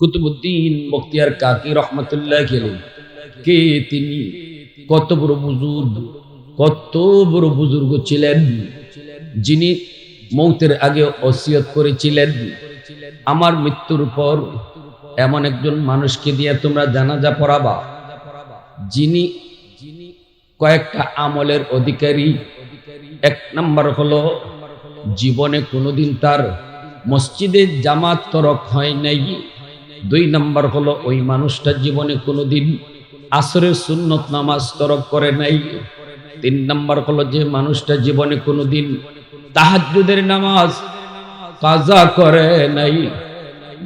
কুতুবউদ্দিন বখতিয়ার কাকি রহমতুল্লাহ আলাইহি কে তিনি কত বড় বুজুর্গ ছিলেন, যিনি মৌতের আগে ওসিয়ত করেছিলেন, আমার মৃত্যুর পর এমন একজন মানুষকে দিয়ে তোমরা জানাজা পড়াবা যিনি কয়েকটা আমলের অধিকারী। এক নাম্বার হলো জীবনে কোনোদিন তার মসজিদে জামাত তরক হয় নাই। দুই নাম্বার হলো ওই মানুষটা জীবনে কোনোদিন আসরের সুন্নত নামাজ তরক করে নাই। তিন নাম্বার হলো যে মানুষটা জীবনে কোনোদিন তাহাজ্জুদের নামাজ কাজা করে নাই।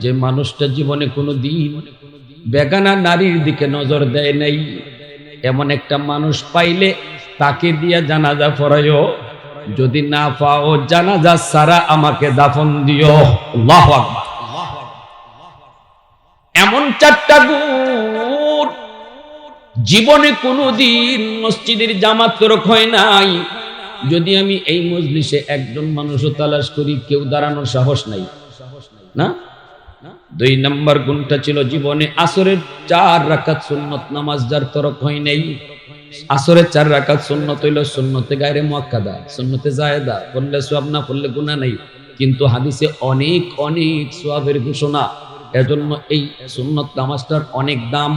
যে মানুষটা জীবনে কোনোদিন বেগানা নারীর দিকে নজর দেয় নাই। এমন একটা মানুষ পাইলে তাকে দিয়ে জানাজা পড়াইও, যদি না পাও জানাজা সারা আমাকে দাফন দিও। আল্লাহু আকবার। এমন চারটা গুণ, জীবনে কোনোদিন মসজিদের জামাত তরক হয় নাই। যদি আমি এই মজলিসে একজন মানুষও তালাশ করি, কেউ দাঁড়ানোর সাহস নাই না। দুই নম্বর গুণটা ছিল জীবনে আসরের 4 রাকাত সুন্নত নামাজ যার তরক হয় নাই। আসরের 4 রাকাত সুন্নত হইল সুন্নতে গায়রে মুআক্কাদা, সুন্নতে জায়েদা, পড়লে সওয়াব না পড়লে গুনাহ নাই। কিন্তু হাদিসে অনেক অনেক সওয়াবের ঘোষণা। এজন্য এই সুন্নত নামাজটার অনেক দাম।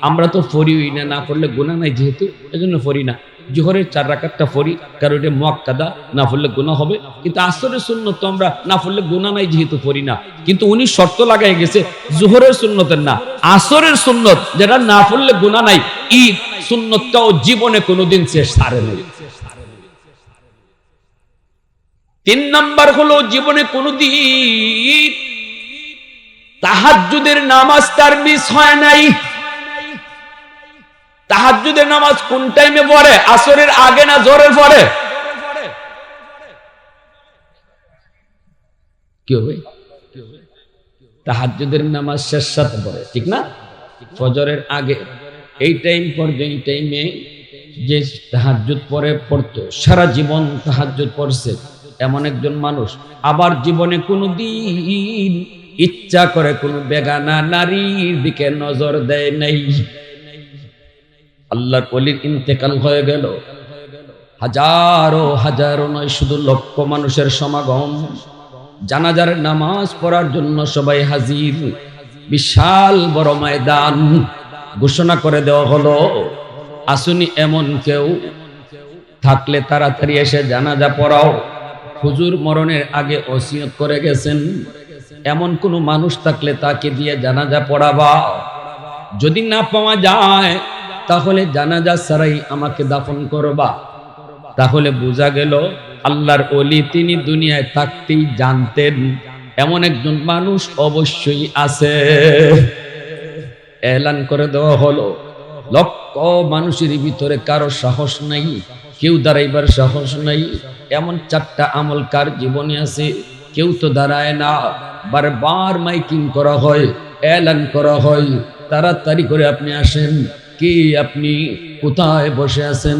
আমরা তো পড়িই না, না পড়লে গুনাহ নাই যেহেতু, এজন্য পড়ি না। জোহরের 4 রাকাতটা পড়ি কারণ এটা মুআক্কাদা, না পড়লে গুনাহ হবে। কিন্তু আসরের সুন্নত তো আমরা না পড়লে গুনাহ নাই যেহেতু পড়ি না। কিন্তু উনি শর্ত লাগাই গেছে জোহরের সুন্নতের না, আসরের সুন্নত যেটা না পড়লে গুনাহ নাই, এই সুন্নতটাও জীবনে কোনোদিন শেষ সারে নাই। 3 নাম্বার হলো জীবনে কোনোদিন তাহাজ্জুদের নামাজ তার মিস হয় নাই। তাহাজ্জুদের নামাজ কোন টাইমে পড়ে? আসরের আগে না জোহরের পরে? কি হবে? তাহাজ্জুদের নামাজ শেষ সাথে পড়ে, ঠিক না? ফজরের আগে এই টাইম পর্যন্ত, এই টাইমে যে তাহাজ্জুদ পড়তো, সারা জীবন তাহাজ্জুদ পড়ছে এমন একজন মানুষ আবার জীবনে কোনোদিন ইচ্ছা করে কোনো বেগানা নারীর দিকে নজর দেয় নাই। আল্লাহর ওলির ইন্তেকাল হয়ে গেল, হাজারো হাজারো নয়, শুধু লক্ষ মানুষের সমাগম। জানাজার নামাজ পড়ার জন্য সবাই হাজির। বিশাল বড় ময়দান। ঘোষণা করে দেওয়া হলো, আসুনি এমন কেউ থাকলে তাড়াতাড়ি এসে জানাজা পড়াও। হুজুর মরণের আগে ওসিয়ত করে গেছেন, এমন কোন মানুষ থাকলে তাকে দিয়ে জানাজা পড়াবা। যদি না পাওয়া যায় তাহলে জানাজা ছাড়াই আমাকে দাফন করবা। তাহলে বোঝা গেল আল্লাহর ওলি তিনি দুনিয়ায় থাকতেই জানতেন এমন একজন মানুষ অবশ্যই আছে। এলান করে দেওয়া হলো, লক্ষ মানুষের ভিতরে কারো সাহস নাই, কেউ দাঁড়াইবার সাহস নাই। এমন 4টা আমল কার জীবনে আছে? কেউ তো দাঁড়ায় না। বারবার মাইকিং করা হয়, এলান করা হয়, তাড়াতাড়ি করে আপনি আসেন। কি আপনি কোথায় বসে আছেন?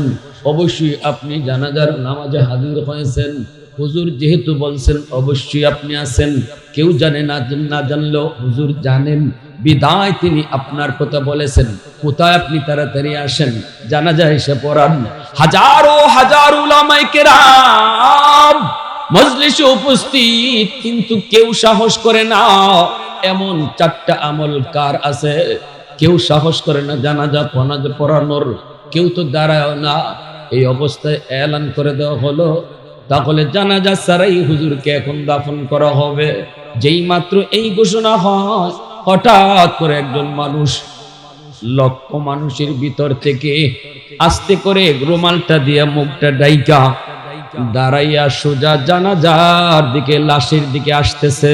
অবশ্যই আপনি জানাজার নামাজে হাজির হয়েছেন। হুজুর যেহেতু বলছেন অবশ্যই আপনি আছেন। কেউ জানে না, না জানলেও হুজুর জানেন, বিদায় তিনি আপনার কথা বলেছেন। কোথায়? আপনি তাড়াতাড়ি আসেন, জানাজা এসে পড়ান। হাজারো হাজার উলামায়ে কেরাম মজলিসে উপস্থিত, কিন্তু কেউ সাহস করে না। এমন 4টা আমল কার আছে? কেউ সাহস করে না জানাজা পড়ানোর, কেউ তো দাঁড়ায় না। এই অবস্থায় এলান করে দেওয়া হলো, তাহলে জানাজা ছাড়াই হুজুরকে এখন দাফন করা হবে। যেই মাত্র এই ঘোষণা হয়, হঠাৎ করে একজন মানুষ লক্ষ মানুষের ভিতর থেকে আস্তে করে রুমালটা দিয়ে মুখটা ডাইকা দাঁড়াইয়া সোজা জানাজার দিকে, লাশের দিকে আসতেছে।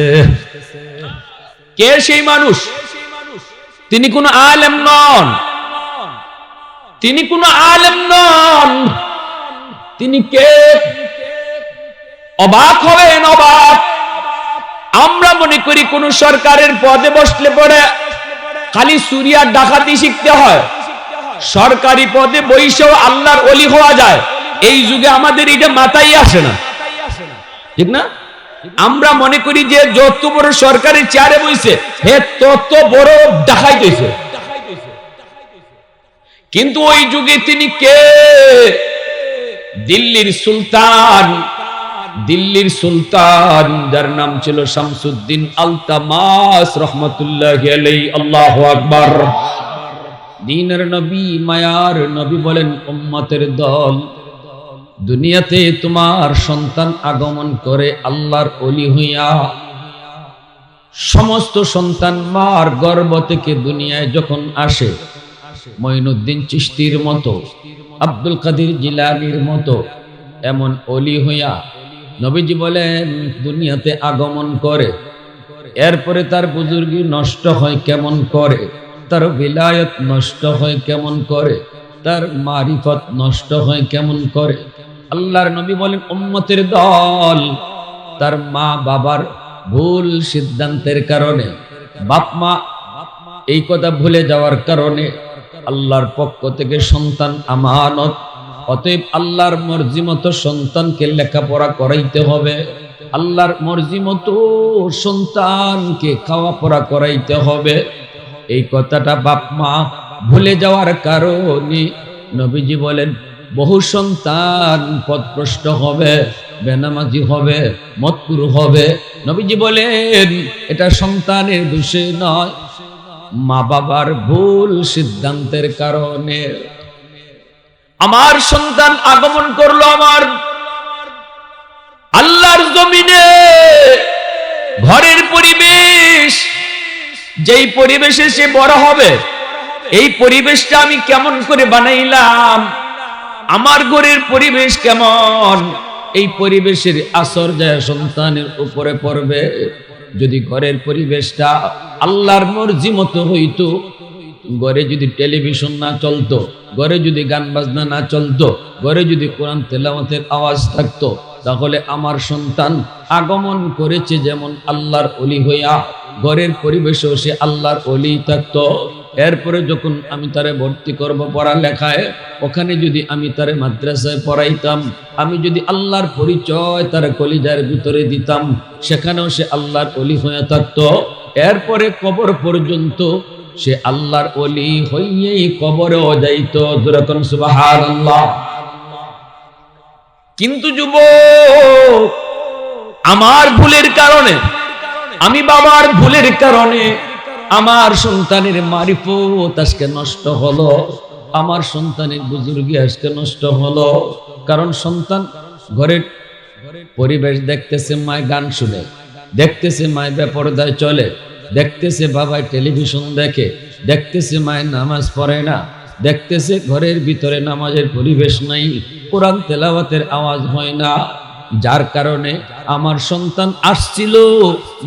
কে সেই মানুষ? তিনি কোন আলেম নন, তিনি কোন আলেম নন। তিনি কে? অবাক হবেন, অবাক। আমরা মনে করি কোন সরকারের পদে বসলে পরে খালি চুরি আর ডাকাতি শিখতে হয়, সরকারি পদে বইসেও আল্লাহর ওলি হওয়া যায়। এই যুগে আমাদের এটা মাথায় আসে না, ঠিক না? আমরা মনে করি যে যত বড় সরকারি চেয়ারে বইছে হে তত বড় ডাকাই হইছে, কিন্তু ওই যুগে তিনি কে? দিল্লির সুলতান, দিল্লির সুলতান যার নাম ছিল শামসুদ্দিন আলতামাস রহমতুল্লাহি আলাইহি। আল্লাহু আকবার। দ্বীনের নবী, মায়ার নবী বলেন, উম্মতের দল, দুনিয়াতে তোমার সন্তান আগমন করে আল্লাহর ওলি হইয়া। সমস্ত সন্তান মার গর্ভ থেকে দুনিয়ায় যখন আসে, মঈনুদ্দিন চিশতির মতো, আব্দুল কাদের জিলানীর মতো এমন ওলি হইয়া নবীজি বলেন দুনিয়াতে আগমন করে। এরপরে তার বুজুর্গি নষ্ট হয় কেমন করে, তার বিলায়ত নষ্ট হয় কেমন করে, তার মারিফত নষ্ট হয় কেমন করে। আল্লাহর নবী বলেন, উম্মতের দল, তার মা বাবার ভুল সিদ্ধান্তের কারণে, বাপ মা এই কথা ভুলে যাওয়ার কারণে আল্লাহর পক্ষ থেকে সন্তান আমানত। অতএব আল্লাহর মর্জি মতো সন্তানকে লেখাপড়া করাইতে হবে, আল্লাহর মর্জি মতো সন্তানকে খাওয়া পড়া করাইতে হবে। এই কথাটা বাপ মা ভুলে যাওয়ার কারণে নবীজি বলেন বহু সন্তান পথভ্রষ্ট হবে, বেনামাজি হবে, মতকুর হবে। নবীজি বলেন এটা সন্তানের দোষে নয়, মা বাবার ভুল সিদ্ধান্তের কারণে। আমার সন্তান আগমন করলো আমার আল্লাহর জমিনে, ঘরের পরিবেশ, যেই পরিবেশে সে বড় হবে, এই পরিবেশটা আমি কেমন করে বানাইলাম, আমার ঘরের পরিবেশ কেমন, এই পরিবেশের আসর যায় সন্তানের উপরে পড়বে। যদি ঘরের পরিবেশটা আল্লাহর মর্জি মতো হইতো, ঘরে যদি টেলিভিশন না চলতো, ঘরে যদি গান বাজনা না চলতো, ঘরে যদি কোরআন তেলাওয়াতের আওয়াজ থাকতো, তাহলে আমার সন্তান আগমন করেছে যেমন আল্লাহর ওলি হইয়া, ঘরের পরিবেশেও সে আল্লাহর ওলি থাকতো। এরপরে যখন আমি তারে ভর্তি করব পড়ালেখায়, ওখানে যদি আমি তারে মাদ্রাসায় পড়াইতাম, আমি যদি আল্লাহর পরিচয় তার কলিজার ভিতরে দিতাম, সেখানেও সে আল্লাহর ওলি হয়ে থাকতো। এরপরে কবর পর্যন্ত সে আল্লাহর ওলি হইয়েই কবরেও যাইতো। যেরকম সুবহানাল্লাহ। কিন্তু যুবক, আমার ভুলের কারণে, আমি বাবার ভুলের কারণে আমার সন্তানের মারিফত আজকে নষ্ট হলো, আমার সন্তানের বুজুর্গি আজকে নষ্ট হলো। কারণ সন্তান ঘরের পরিবেশ দেখতেছে, মায় গান শুনে, দেখতেছে মায় বেপরদায় চলে, দেখতেছে বাবায় টেলিভিশন দেখে, দেখতেছে মায় নামাজ পড়ে না, দেখতেছে ঘরের ভিতরে নামাজের পরিবেশ নাই, কোরআন তেলাওয়াতের আওয়াজ হয় না। যার কারণে আমার সন্তান আসছিল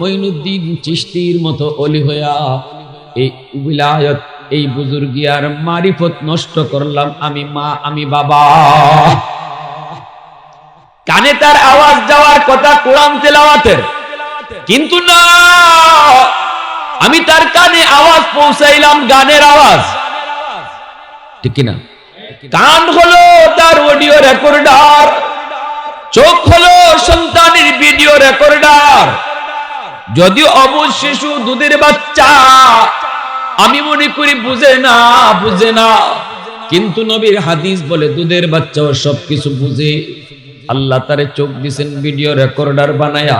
মঈনুদ্দিন চিশতির মতো ওলি হইয়া, এই উবিলায়ত, এই বুজুর্গি আর মারিফত নষ্ট করলাম আমি মা, আমি বাবা। কানে তার আওয়াজ যাওয়ার কথা কোরআন তেলাওয়াতের, কিন্তু না, আমি তার কানে আওয়াজ পৌঁছাইলাম গানের আওয়াজ, ঠিক কিনা? কান হলো তার অডিও রেকর্ডার, চোখ হলো সন্তানের ভিডিও রেকর্ডার। যদিও অবুঝ শিশু, দুধের বাচ্চা, আমি মনে করি বুঝে না, বুঝে না, কিন্তু নবীর হাদিস বলে দুধের বাচ্চাও সবকিছু বুঝে। আল্লাহ তারে চোখ দিয়েছেন ভিডিও রেকর্ডার বানায়া,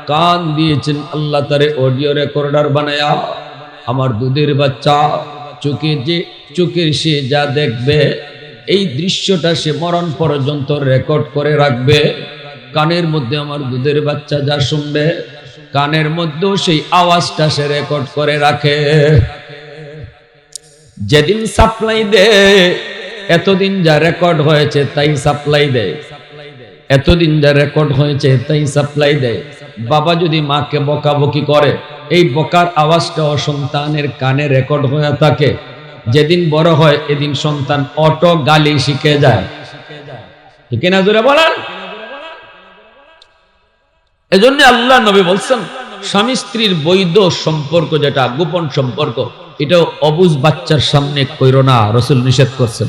কান দিয়েছেন আল্লাহ তারে অডিও রেকর্ডার বানায়া। আমার দুধের বাচ্চা চোখের সে যা দেখবে, এই দৃশ্যটা সে মরণ পর্যন্ত রেকর্ড করে রাখবে। কানের মধ্যে আমার দুধের বাচ্চা যা শুনবে, কানের মধ্যেও সেই আওয়াজটা সে রেকর্ড করে রাখে। যেদিন সাপ্লাই দেয়, এতদিন যা রেকর্ড হয়েছে তাই সাপ্লাই দেয়, এতদিন যা রেকর্ড হয়েছে তাই সাপ্লাই দেয়। বাবা যদি মাকে বকাবকি করে, এই বকার আওয়াজটাও সন্তানের কানে রেকর্ড হয়ে থাকে। যেদিন বড় হয় এদিন সন্তান অটো গালি শিখে যায়, ঠিক না? জোরে বলেন। এজন্য আল্লাহ নবী বলছেন, স্বামী স্ত্রীর বৈধ সম্পর্ক যেটা গোপন সম্পর্ক, এটাও অবুঝ বাচ্চার সামনে কইরো না, রাসূল নিষেধ করছেন।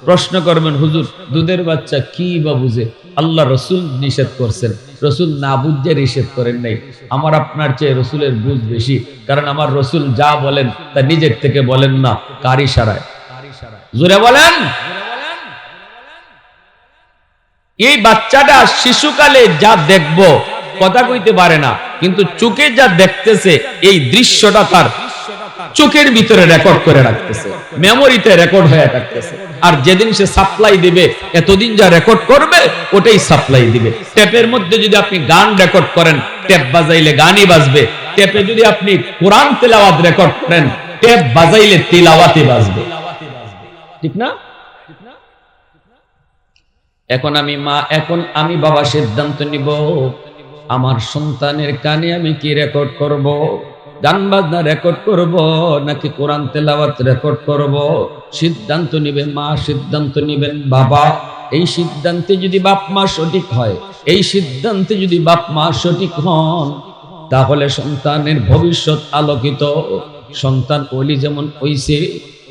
প্রশ্ন করবেন, হুজুর দুধের বাচ্চা কি বা বুঝে? আল্লাহ রসুল নিষেধ করছেন, রসুল না বুঝে নিষেধ করেন নাই। আমার আপনার চেয়ে রসুলের বুঝ বেশি, কারণ আমার রসুল যা বলেন তা নিজের থেকে বলেন না, কার ইশারায়। জোরে বলেন। এই বাচ্চাটা শিশুকালে যা দেখবো কথা কইতে পারে না, কিন্তু চোখে যা দেখতেছে এই দৃশ্যটা তার চোখের ভিতরে রেকর্ড করে রাখতেছে, মেমোরিতে রেকর্ড হয়ে থাকতেছে। আর যেদিন সে সাপ্লাই দিবে, এতদিন যা রেকর্ড করবে ওটাই সাপ্লাই দিবে। টেপের মধ্যে যদি আপনি গান রেকর্ড করেন, টেপ বাজাইলে গানই বাজবে। টেপে যদি আপনি কোরআন তেলাওয়াত রেকর্ড করেন, টেপ বাজাইলে তিলাওয়াতই বাজবে, ঠিক না? এখন আমি বাবা সিদ্ধান্ত নিব, আমার সন্তানের কানে আমি কি রেকর্ড করব? গান বাজনা রেকর্ড করব নাকি কোরআন তেলাওয়াত রেকর্ড করব? সিদ্ধান্ত নিবে মা, সিদ্ধান্ত নিবেন বাবা। এই সিদ্ধান্তে যদি বাপ মা সঠিক হয়, এই সিদ্ধান্তে যদি বাপ মা সঠিক হন, তাহলে সন্তানের ভবিষ্যৎ আলোকিত। সন্তান ওলি যেমন হইছে,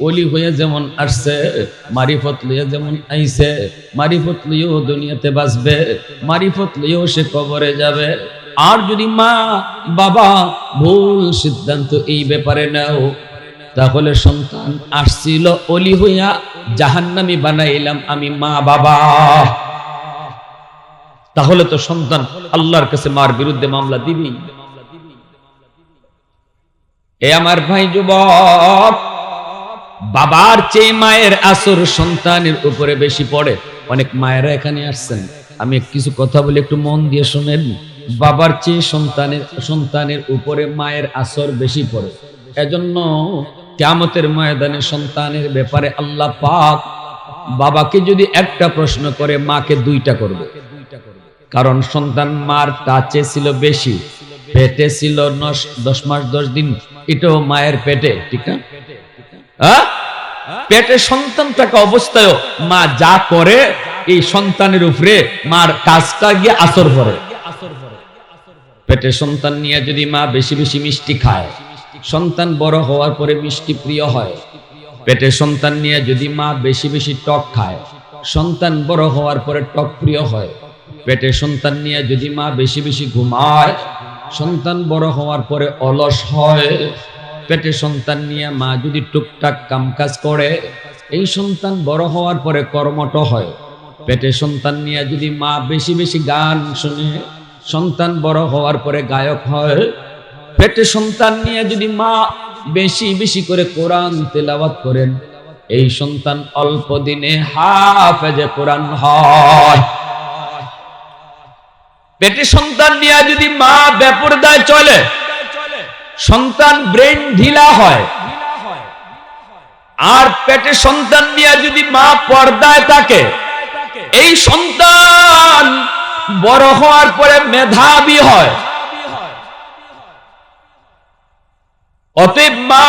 ওলি হয়ে যেমন আসছে, মারিফত লইয়া যেমন আইছে, মারিফত লইও দুনিয়াতে বাঁচবে, মারিফত লইও সে কবরে যাবে। আর যদি মা বাবা ভুল সিদ্ধান্ত এই ব্যাপারে নাও, তাহলে সন্তান আসছিল ওলি হইয়া, জাহান্নামী বানাইলাম আমি মা বাবা, তাহলে তো সন্তান আল্লাহর কাছে মার বিরুদ্ধে মামলা দিবি। এ আমার ভাই যুবক, বাবার চেয়ে মায়ের আসর সন্তানের উপরে বেশি পড়ে। অনেক মায়েরা এখানে আসছেন, আমি কিছু কথা বলি, একটু মন দিয়ে শুনেন। বাবার চেয়ে সন্তানের উপরে মায়ের আসর বেশি পড়ে। এজন্য কিয়ামতের ময়দানে সন্তানের ব্যাপারে আল্লাহ পাক বাবাকে যদি একটা প্রশ্ন করে, মাকে দুইটা করবে। কারণ সন্তান মার টাচে ছিল বেশি, পেটে ছিল 10 মাস 10 দিন, এটাও মায়ের পেটে, ঠিক না? পেটে সন্তান থাকা অবস্থায় মা যা করে এই সন্তানের উপরে মার কাজটা গিয়ে আসর পড়ে। পেটে সন্তান নিয়ে যদি মা বেশি বেশি মিষ্টি খায়, সন্তান বড় হওয়ার পরে মিষ্টি প্রিয় হয়। পেটে সন্তান নিয়ে যদি মা বেশি বেশি টক খায়, সন্তান বড় হওয়ার পরে টক প্রিয় হয়। পেটে সন্তান নিয়ে যদি মা বেশি বেশি ঘুমায়, সন্তান বড় হওয়ার পরে অলস হয়। পেটে সন্তান নিয়ে মা যদি টুকটাক কামকাজ করে, এই সন্তান বড় হওয়ার পরে কর্মঠ হয়। পেটে সন্তান নিয়ে যদি মা বেশি বেশি গান শুনে, সন্তান বড় হওয়ার পরে গায়ক হয়। পেটে সন্তান নিয়ে যদি মা বেশি বেশি করে কোরআন তেলাওয়াত করেন, এই সন্তান অল্প দিনে হাফেজে কোরআন হয়। পেটে সন্তান নিয়ে যদি মা বেপরদায় চলে, সন্তান ব্রেন ঢিলা হয়। আর পেটে সন্তান নিয়ে যদি মা পর্দায় থাকে, এই সন্তান বড় হওয়ার পরে মেধাবী হয়। অতএব মা,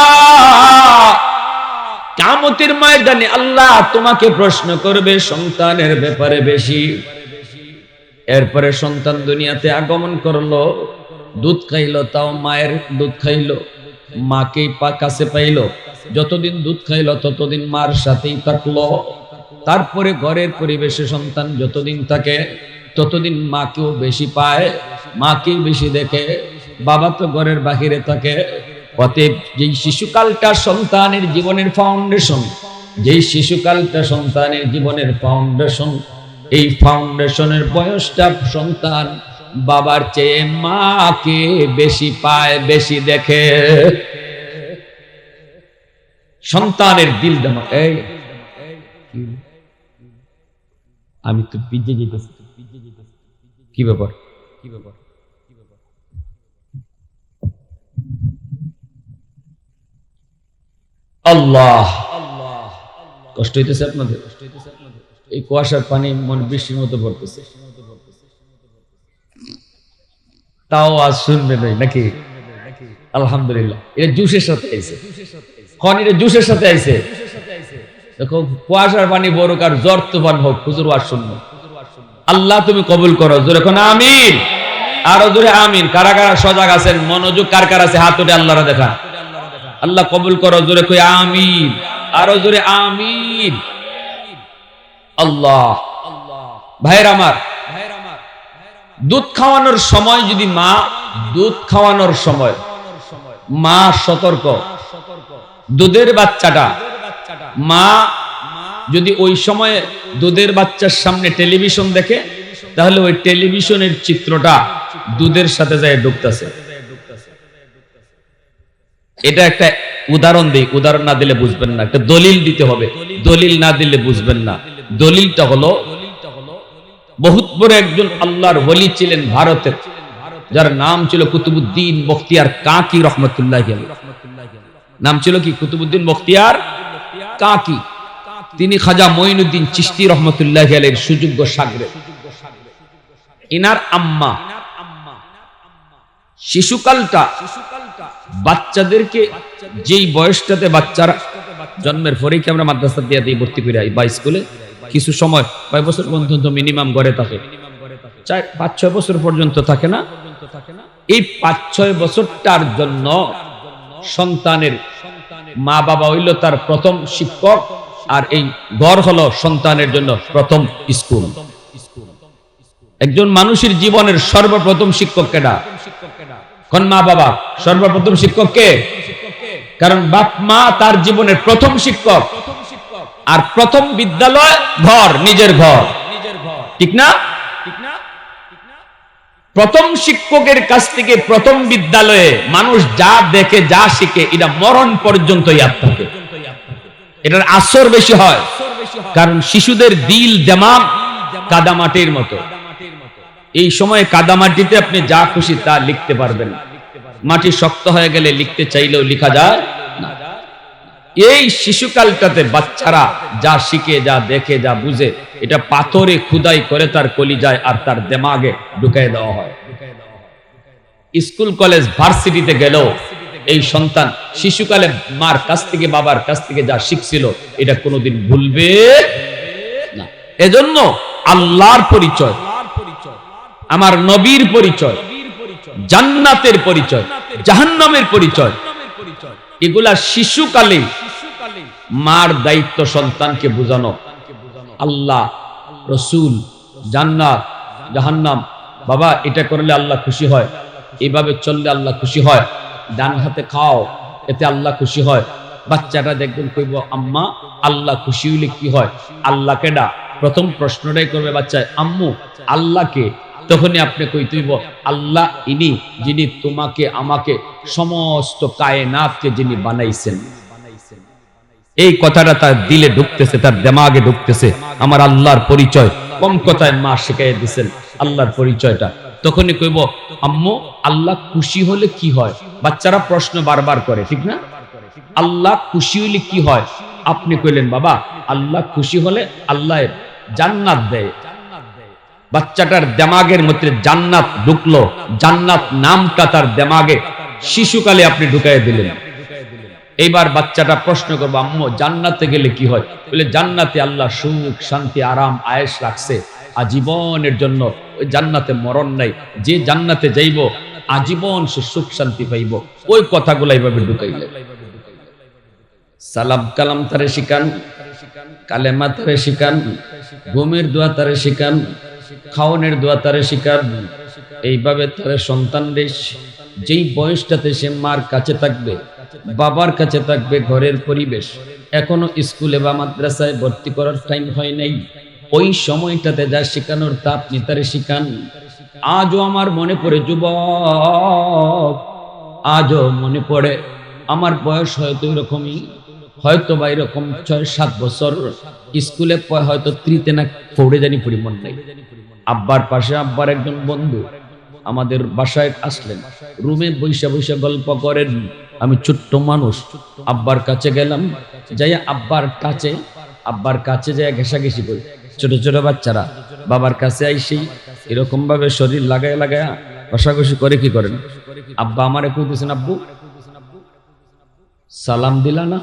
কিয়ামতের ময়দানে আল্লাহ তোমাকে প্রশ্ন করবে সন্তানের ব্যাপারে বেশি। এরপরে সন্তান দুনিয়াতে আগমন করলো, দুধ খাইলো, তাও মায়ের দুধ খাইলো, মাকে কাছে পাইলো। যতদিন দুধ খাইলো ততদিন মার সাথেই থাকলো। তারপরে ঘরের পরিবেশে সন্তান যতদিন থাকে ততদিন মাকেও বেশি পায়, মাকেই বেশি দেখে। বাবা তো ঘরের বাহিরে থাকে। অতএব যেই শিশুকালটা সন্তানের জীবনের ফাউন্ডেশন, যেই শিশুকালটা সন্তানের জীবনের ফাউন্ডেশন, এই ফাউন্ডেশনের বয়সটা সন্তান বাবার চেয়ে মাকে বেশি পায়, বেশি দেখে। সন্তানের দিল দেমা, এই আমি তো পিজে যেতেছি, কি ব্যাপার? আল্লাহ, কষ্ট হইতেছে আপনাদের? এই কুয়াশার পানি মনে বৃষ্টির মতো পড়তেছে, তাও আজ শুনবে নাই নাকি? আলহামদুলিল্লাহ, এটা জুসের সাথে আইছে, এটা জুসের সাথে আইছে। দেখো, কুয়াশার পানি বড়ুক আর জ্বর তুফান হোক, হুজুর ওয়াজ শুনবো। আল্লাহ তুমি কবুল করো, জোরে কোন আমিন। আরো জোরে আমিন। কারা কারা সজাগ আছেন, মনোযোগ কার কার আছে হাত উঠে আল্লাহরা দেখা। আল্লাহ কবুল করো, জোরে কই আমিন। আরো জোরে আমিন। আল্লাহ। ভাইয়ের আমার, দুধ খাওয়ানোর সময় যদি মা দুধ খাওয়ানোর সময় মা সতর্ক, দুধের বাচ্চাটা মা যদি ওই সময়ে দুধের বাচ্চার সামনে টেলিভিশন দেখে, তাহলে ওই টেলিভিশনের চিত্রটা দুধের সাথে যায় ঢুকতেছে। এটা একটা উদাহরণ দিই, উদাহরণ না দিলে বুঝবেন না, একটা দলিল দিতে হবে, দলিল না দিলে বুঝবেন না। দলিলটা হলো, বহুত বড় একজন আল্লাহর ওলি ছিলেন ভারতের, যার নাম ছিল কুতুবউদ্দিন বখতিয়ার কাকি রহমতুল্লাহ আলাইহি। নাম ছিল কি? কুতুবউদ্দিন বখতিয়ার কাকি। তিনি খাজা মঈনুদ্দিন চিশতি রহমতুল্লাহ আলাইহির সুযোগ্য শাগরেদ। ইনার আম্মা শিশুকালটা বাচ্চাদেরকে যেই বয়সটাতে বাচ্চারা জন্মের পরেই কি আমরা মাদ্রাসা দিয়ে দিই, ভর্তি করে বা স্কুলে, কিছু সময় 5 বছর পর্যন্ত মিনিমাম ঘরে থাকে, 5-6 বছর পর্যন্ত থাকে না। এই 5-6 বছরটার জন্য সন্তানের মা বাবা হইল তার প্রথম শিক্ষক, আর এই ঘর হলো সন্তানের জন্য প্রথম স্কুল। একজন মানুষের জীবনের সর্বপ্রথম শিক্ষক কেডা? কোন? মা বাবা। সর্বপ্রথম শিক্ষক কে? কারণ বাপ মা তার জীবনের প্রথম শিক্ষক, আর প্রথম বিদ্যালয় ঘর, নিজের ঘর, ঠিক না? প্রথম শিক্ষকের কাছ থেকে প্রথম বিদ্যালয়ে মানুষ যা দেখে যা শিখে, এটা মরণ পর্যন্ত ইয়াদ থাকে। এটার আসর বেশি হয়, কারণ শিশুদের দিল দিমাগ কাদামাটির মতো। এই সময় কাদামাটিতে আপনি যা খুশি তা লিখতে পারবেন, মাটি শক্ত হয়ে গেলে লিখতে চাইলেও লেখা যায় না। এই শিশুকালটাতে বাচ্চারা যা শিখে, যা দেখে, যা বুঝে, এটা পাথরে খুদাই করে তার কলিজায় আর তার দিমাগে ঢুকাই দেওয়া হয়। স্কুল কলেজ ভার্সিটিতে গেলেও এই সন্তান শিশুকালে মার কাছ থেকে বাবার কাছ থেকে যা শিখছিল এটা কোনোদিন ভুলবে না। এজন্য আল্লাহর পরিচয়, আমার নবীর পরিচয়, জান্নাতের পরিচয়, জাহান্নামের পরিচয়, এগুলা শিশুকালে মার দায়িত্ব সন্তানকে বোঝানো। আল্লাহ, রসুল, জান্নাত, জাহান্নাম, বাবা এটা করলে আল্লাহ খুশি হয়, এইভাবে চললে আল্লাহ খুশি হয়, ডান হাতে খাও এতে আল্লাহ খুশি হয়। বাচ্চাটা দেখবেন কইব, আম্মা আল্লাহ খুশি হইলে কি হয়? আল্লাহ কেডা? প্রথম প্রশ্নটাই করবে বাচ্চা, আম্মু আল্লাহকে। তখনই আপনি কইতেইব, আল্লাহ ইনি যিনি তোমাকে আমাকে সমস্ত কায়নাতকে যিনি বানাইছেন। এই কথাটা তার দিলে ঢুকতেছে, তার দিমাগে ঢুকতেছে। আমার আল্লাহর পরিচয় কম কথায় মা শিখাইয়া দিয়েছেন আল্লাহর পরিচয়টা। তখনই কইব, আম্মু আল্লাহ খুশি হলে কি হয়? বাচ্চারা প্রশ্ন বারবার করে, ঠিক না? আল্লাহ খুশি হলে কি হয়? আপনি কইলেন, বাবা আল্লাহ খুশি হলে আল্লাহ জান্নাত দেয়। বাচ্চাটার দিমাগের মধ্যে জান্নাত ঢুকলো, জান্নাত নামটা তার দিমাগে শিশুকালে আপনি ঢুকাইয়া দিলেন। এইবার বাচ্চাটা প্রশ্ন করবো, আম্মু জান্নাতে গেলে কি হয়? বলে, জান্নাতে আল্লাহ সুখ শান্তি আরাম আয়েশ রাখছে আজীবনের জন্য, ওই জান্নাতে মরণ নাই, যে জান্নাতে যাইব আজীবন সে সুখ শান্তি পাইব। ওই কথাগুলো এইভাবে ঢুকাইলে। সালাম কালাম তারে শিখান, কালেমা তারে শিখান, ঘুমের দোয়া তারে শিখান, খাওয়ানোর দোয়া তারে শিখান। এইভাবে তারে সন্তানদের যেই বয়সটাতে সে মার কাছে থাকবে, বাবার কাছে থাকবে, ঘরের পরিবেশ, এখনো স্কুলে বা মাদ্রাসায় ভর্তি করার টাইম হয় নাই, ওই সময়টাতে যা শেখানোর তা আপনি তারে শিখান। আজও আমার মনে পড়ে, যুবক, আজও মনে পড়ে, আমার বয়স হয়তো এরকমই, হয়তো বা এরকম 6-7 বছর, স্কুলে হয়তো তৃতীয় না ফৌড়ে জানি পরিমন নাই। আব্বার পাশে আব্বার একজন বন্ধু আমাদের বাসায় আসলেন, রুমে বৈশা বৈশা গল্প করেন। আমি ছোট্ট মানুষ, আব্বার কাছে গেলাম, যাই আব্বার কাছে যাই ঘেঁষাঘেঁষি করি। ছোট ছোট বাচ্চারা বাবার কাছে আইসি এরকম ভাবে শরীর লাগায় লাগায় ঘষাঘষি করে। কি করেন? আব্বা আমারে কইতেছেন, আব্বু সালাম দিলা না?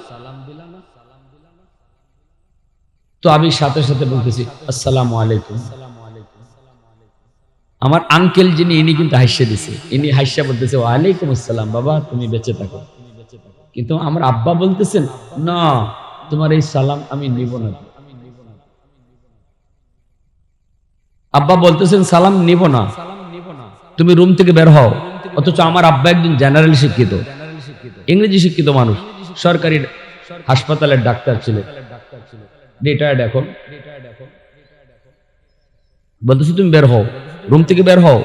তো আমি সাথে সাথে বলতেছি, আসসালামু আলাইকুম। আমার আঙ্কেল যিনি, ইনি কিন্তু হাসিয়ে দিছে, ইনি হাসিয়া বলতেছে, ওয়ালাইকুম আসসালাম, বাবা তুমি বেঁচে থাকো। কিন্তু আমার আব্বা বলতেছেন, না তোমার এই সালাম আমি নিব না। আব্বা বলতেছেন সালাম নিব না, তুমি রুম থেকে বের হও। অথচ আমার আব্বা একজন জেনারেল শিক্ষিত, ইংরেজি শিক্ষিত মানুষ, সরকারি হাসপাতালের ডাক্তার ছিলেন, রিটায়ার্ড এখন। বলতেছি তুমি বের হও, রুম থেকে বের হও,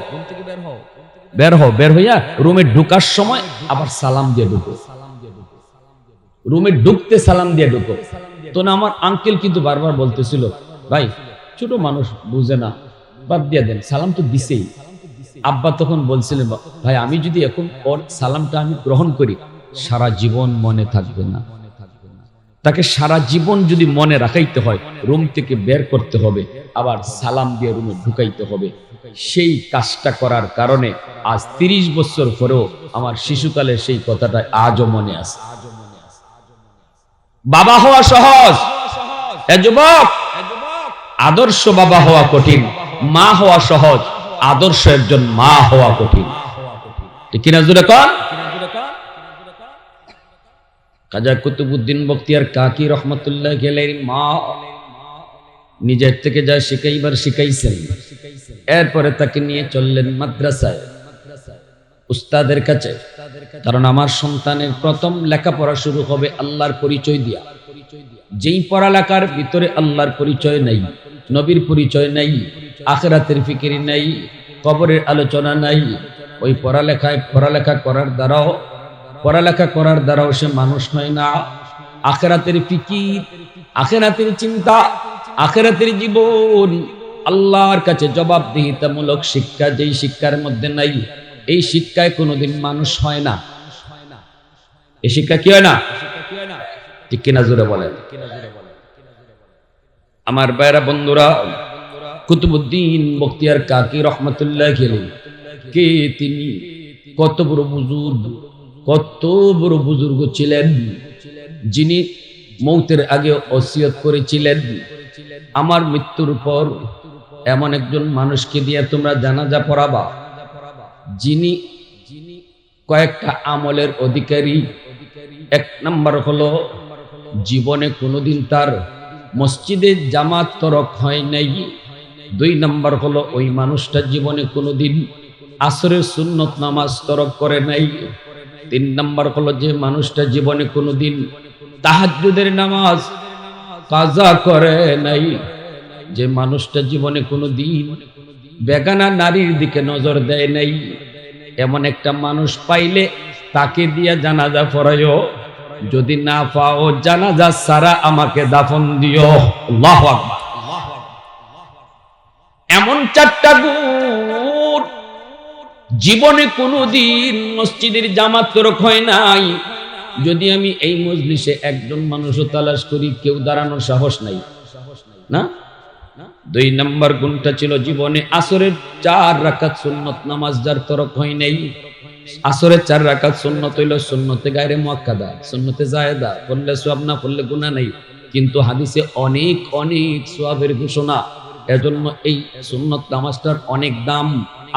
বের হও, বের হইয়া রুমে ঢুকার সময় আবার সালাম দিয়ে ঢুকো, রুমে ঢুকতে সালাম দিয়ে ঢুকো। তো না, আমার আঙ্কেল কিন্তু বারবার বলতেছিল, ভাই ছোট মানুষ বুঝে না, বাদ দিয়ে দেন, সালাম তো দিছেই। আব্বা তখন বলছিলেন, ভাই আমি যদি এখন ওর সালামটা আমি গ্রহণ করি, সারা জীবন মনে থাকবে না, তাকে সারা জীবন যদি মনে রাখাইতে হয়, রুম থেকে বের করতে হবে, আবার সালাম দিয়ে রুমে ঢুকাইতে হবে। সেই কাজটা করার কারণে আজ 30 বছর পরেও আমার শিশুকালের সেই কথাটা আজও মনে আছে। বাবা হওয়া সহজ, এ যুবক, আদর্শ বাবা হওয়া কঠিন। মা হওয়া সহজ, আদর্শ একজন মা হওয়া কঠিন। ঠিক কিনা জোরে কর? খাজা কুতুবউদ্দিন বখতিয়ার কাকি রহমতুল্লাহ আলাইহির মা নিজের থেকে যা শিখাইবার শিখাইছেন, এরপরে তাকে নিয়ে চললেন মাদ্রাসায়, উস্তাদের কাছে। কারণ আমার সন্তানের প্রথম লেখাপড়া শুরু হবে আল্লাহর পরিচয় দিয়া। যেই পড়ালেখার ভিতরে আল্লাহর পরিচয় নাই, নবীর পরিচয় নাই, আখিরাতের ফিকির নাই, কবরের আলোচনা নাই, ওই পড়ালেখা করার দ্বারাও সে মানুষ হয় না। আখিরাতের ফিকির, আখিরাতের চিন্তা, আখিরাতের জীবন, আল্লাহর কাছে জবাবদিহিতামূলক শিক্ষা যেই শিক্ষার মধ্যে নাই, এই শিক্ষায় কোনোদিন মানুষ হয় না। এই শিক্ষা কি হয় না? ঠিক কিনা জোরে বলেন। আমার ভাইরা বন্ধুরা, কুতুবউদ্দিন বখতিয়ার কাকি রহমতুল্লাহ আলাইহি কে তিনি, কত বড় বুজুর্গ ছিলেন, যিনি মৌতের আগে ওসিয়ত করেছিলেন, আমার মৃত্যুর পর এমন একজন মানুষকে দিয়ে তোমরা জানাজা পড়াবা, যিনি কয়েকটা আমলের অধিকারী। এক নাম্বার হলো, জীবনে কোনোদিন তার মসজিদে জামাত তরক হয় নাই। 2 নাম্বার হলো, ওই মানুষটা জীবনে কোনোদিন আসরের সুন্নত নামাজ তরক করে নাই। 3 নাম্বার হলো, যে মানুষটা জীবনে কোনোদিন তাহাজ্জুদের নামাজ কাজা করে নাই, যে মানুষটা জীবনে কোনোদিন বেগানা নারীর দিকে নজর দেয় নাই। এমন একটা মানুষ পাইলে তাকে দিয়া জানাজা পড়াইও, যদি না পাও জানাজা সারা আমাকে দাফন দিও। আল্লাহু আকবার। এমন 4টা গুণ, জীবনে কোনোদিন মসজিদের জামাত তরক হয় নাই। যদি আমি এই মজলিসে একজন মানুষও তালাশ করি, কেউ দাঁড়ানোর সাহস নাই না। 2 নাম্বার গুণটা ছিল, জীবনে আসরের 4 রাকাত সুন্নত নামাজ যার তরক হয় নাই। আসরের 4 রাকাত সুন্নত হইল সুন্নতে গায়রে মুআক্কাদা, সুন্নতে জায়েদা, পড়লে সওয়াব, না পড়লে গুনাহ নাই। কিন্তু হাদিসে অনেক সওয়াবের ঘোষণা। এজন্য এই সুন্নত নামাজটার অনেক দাম।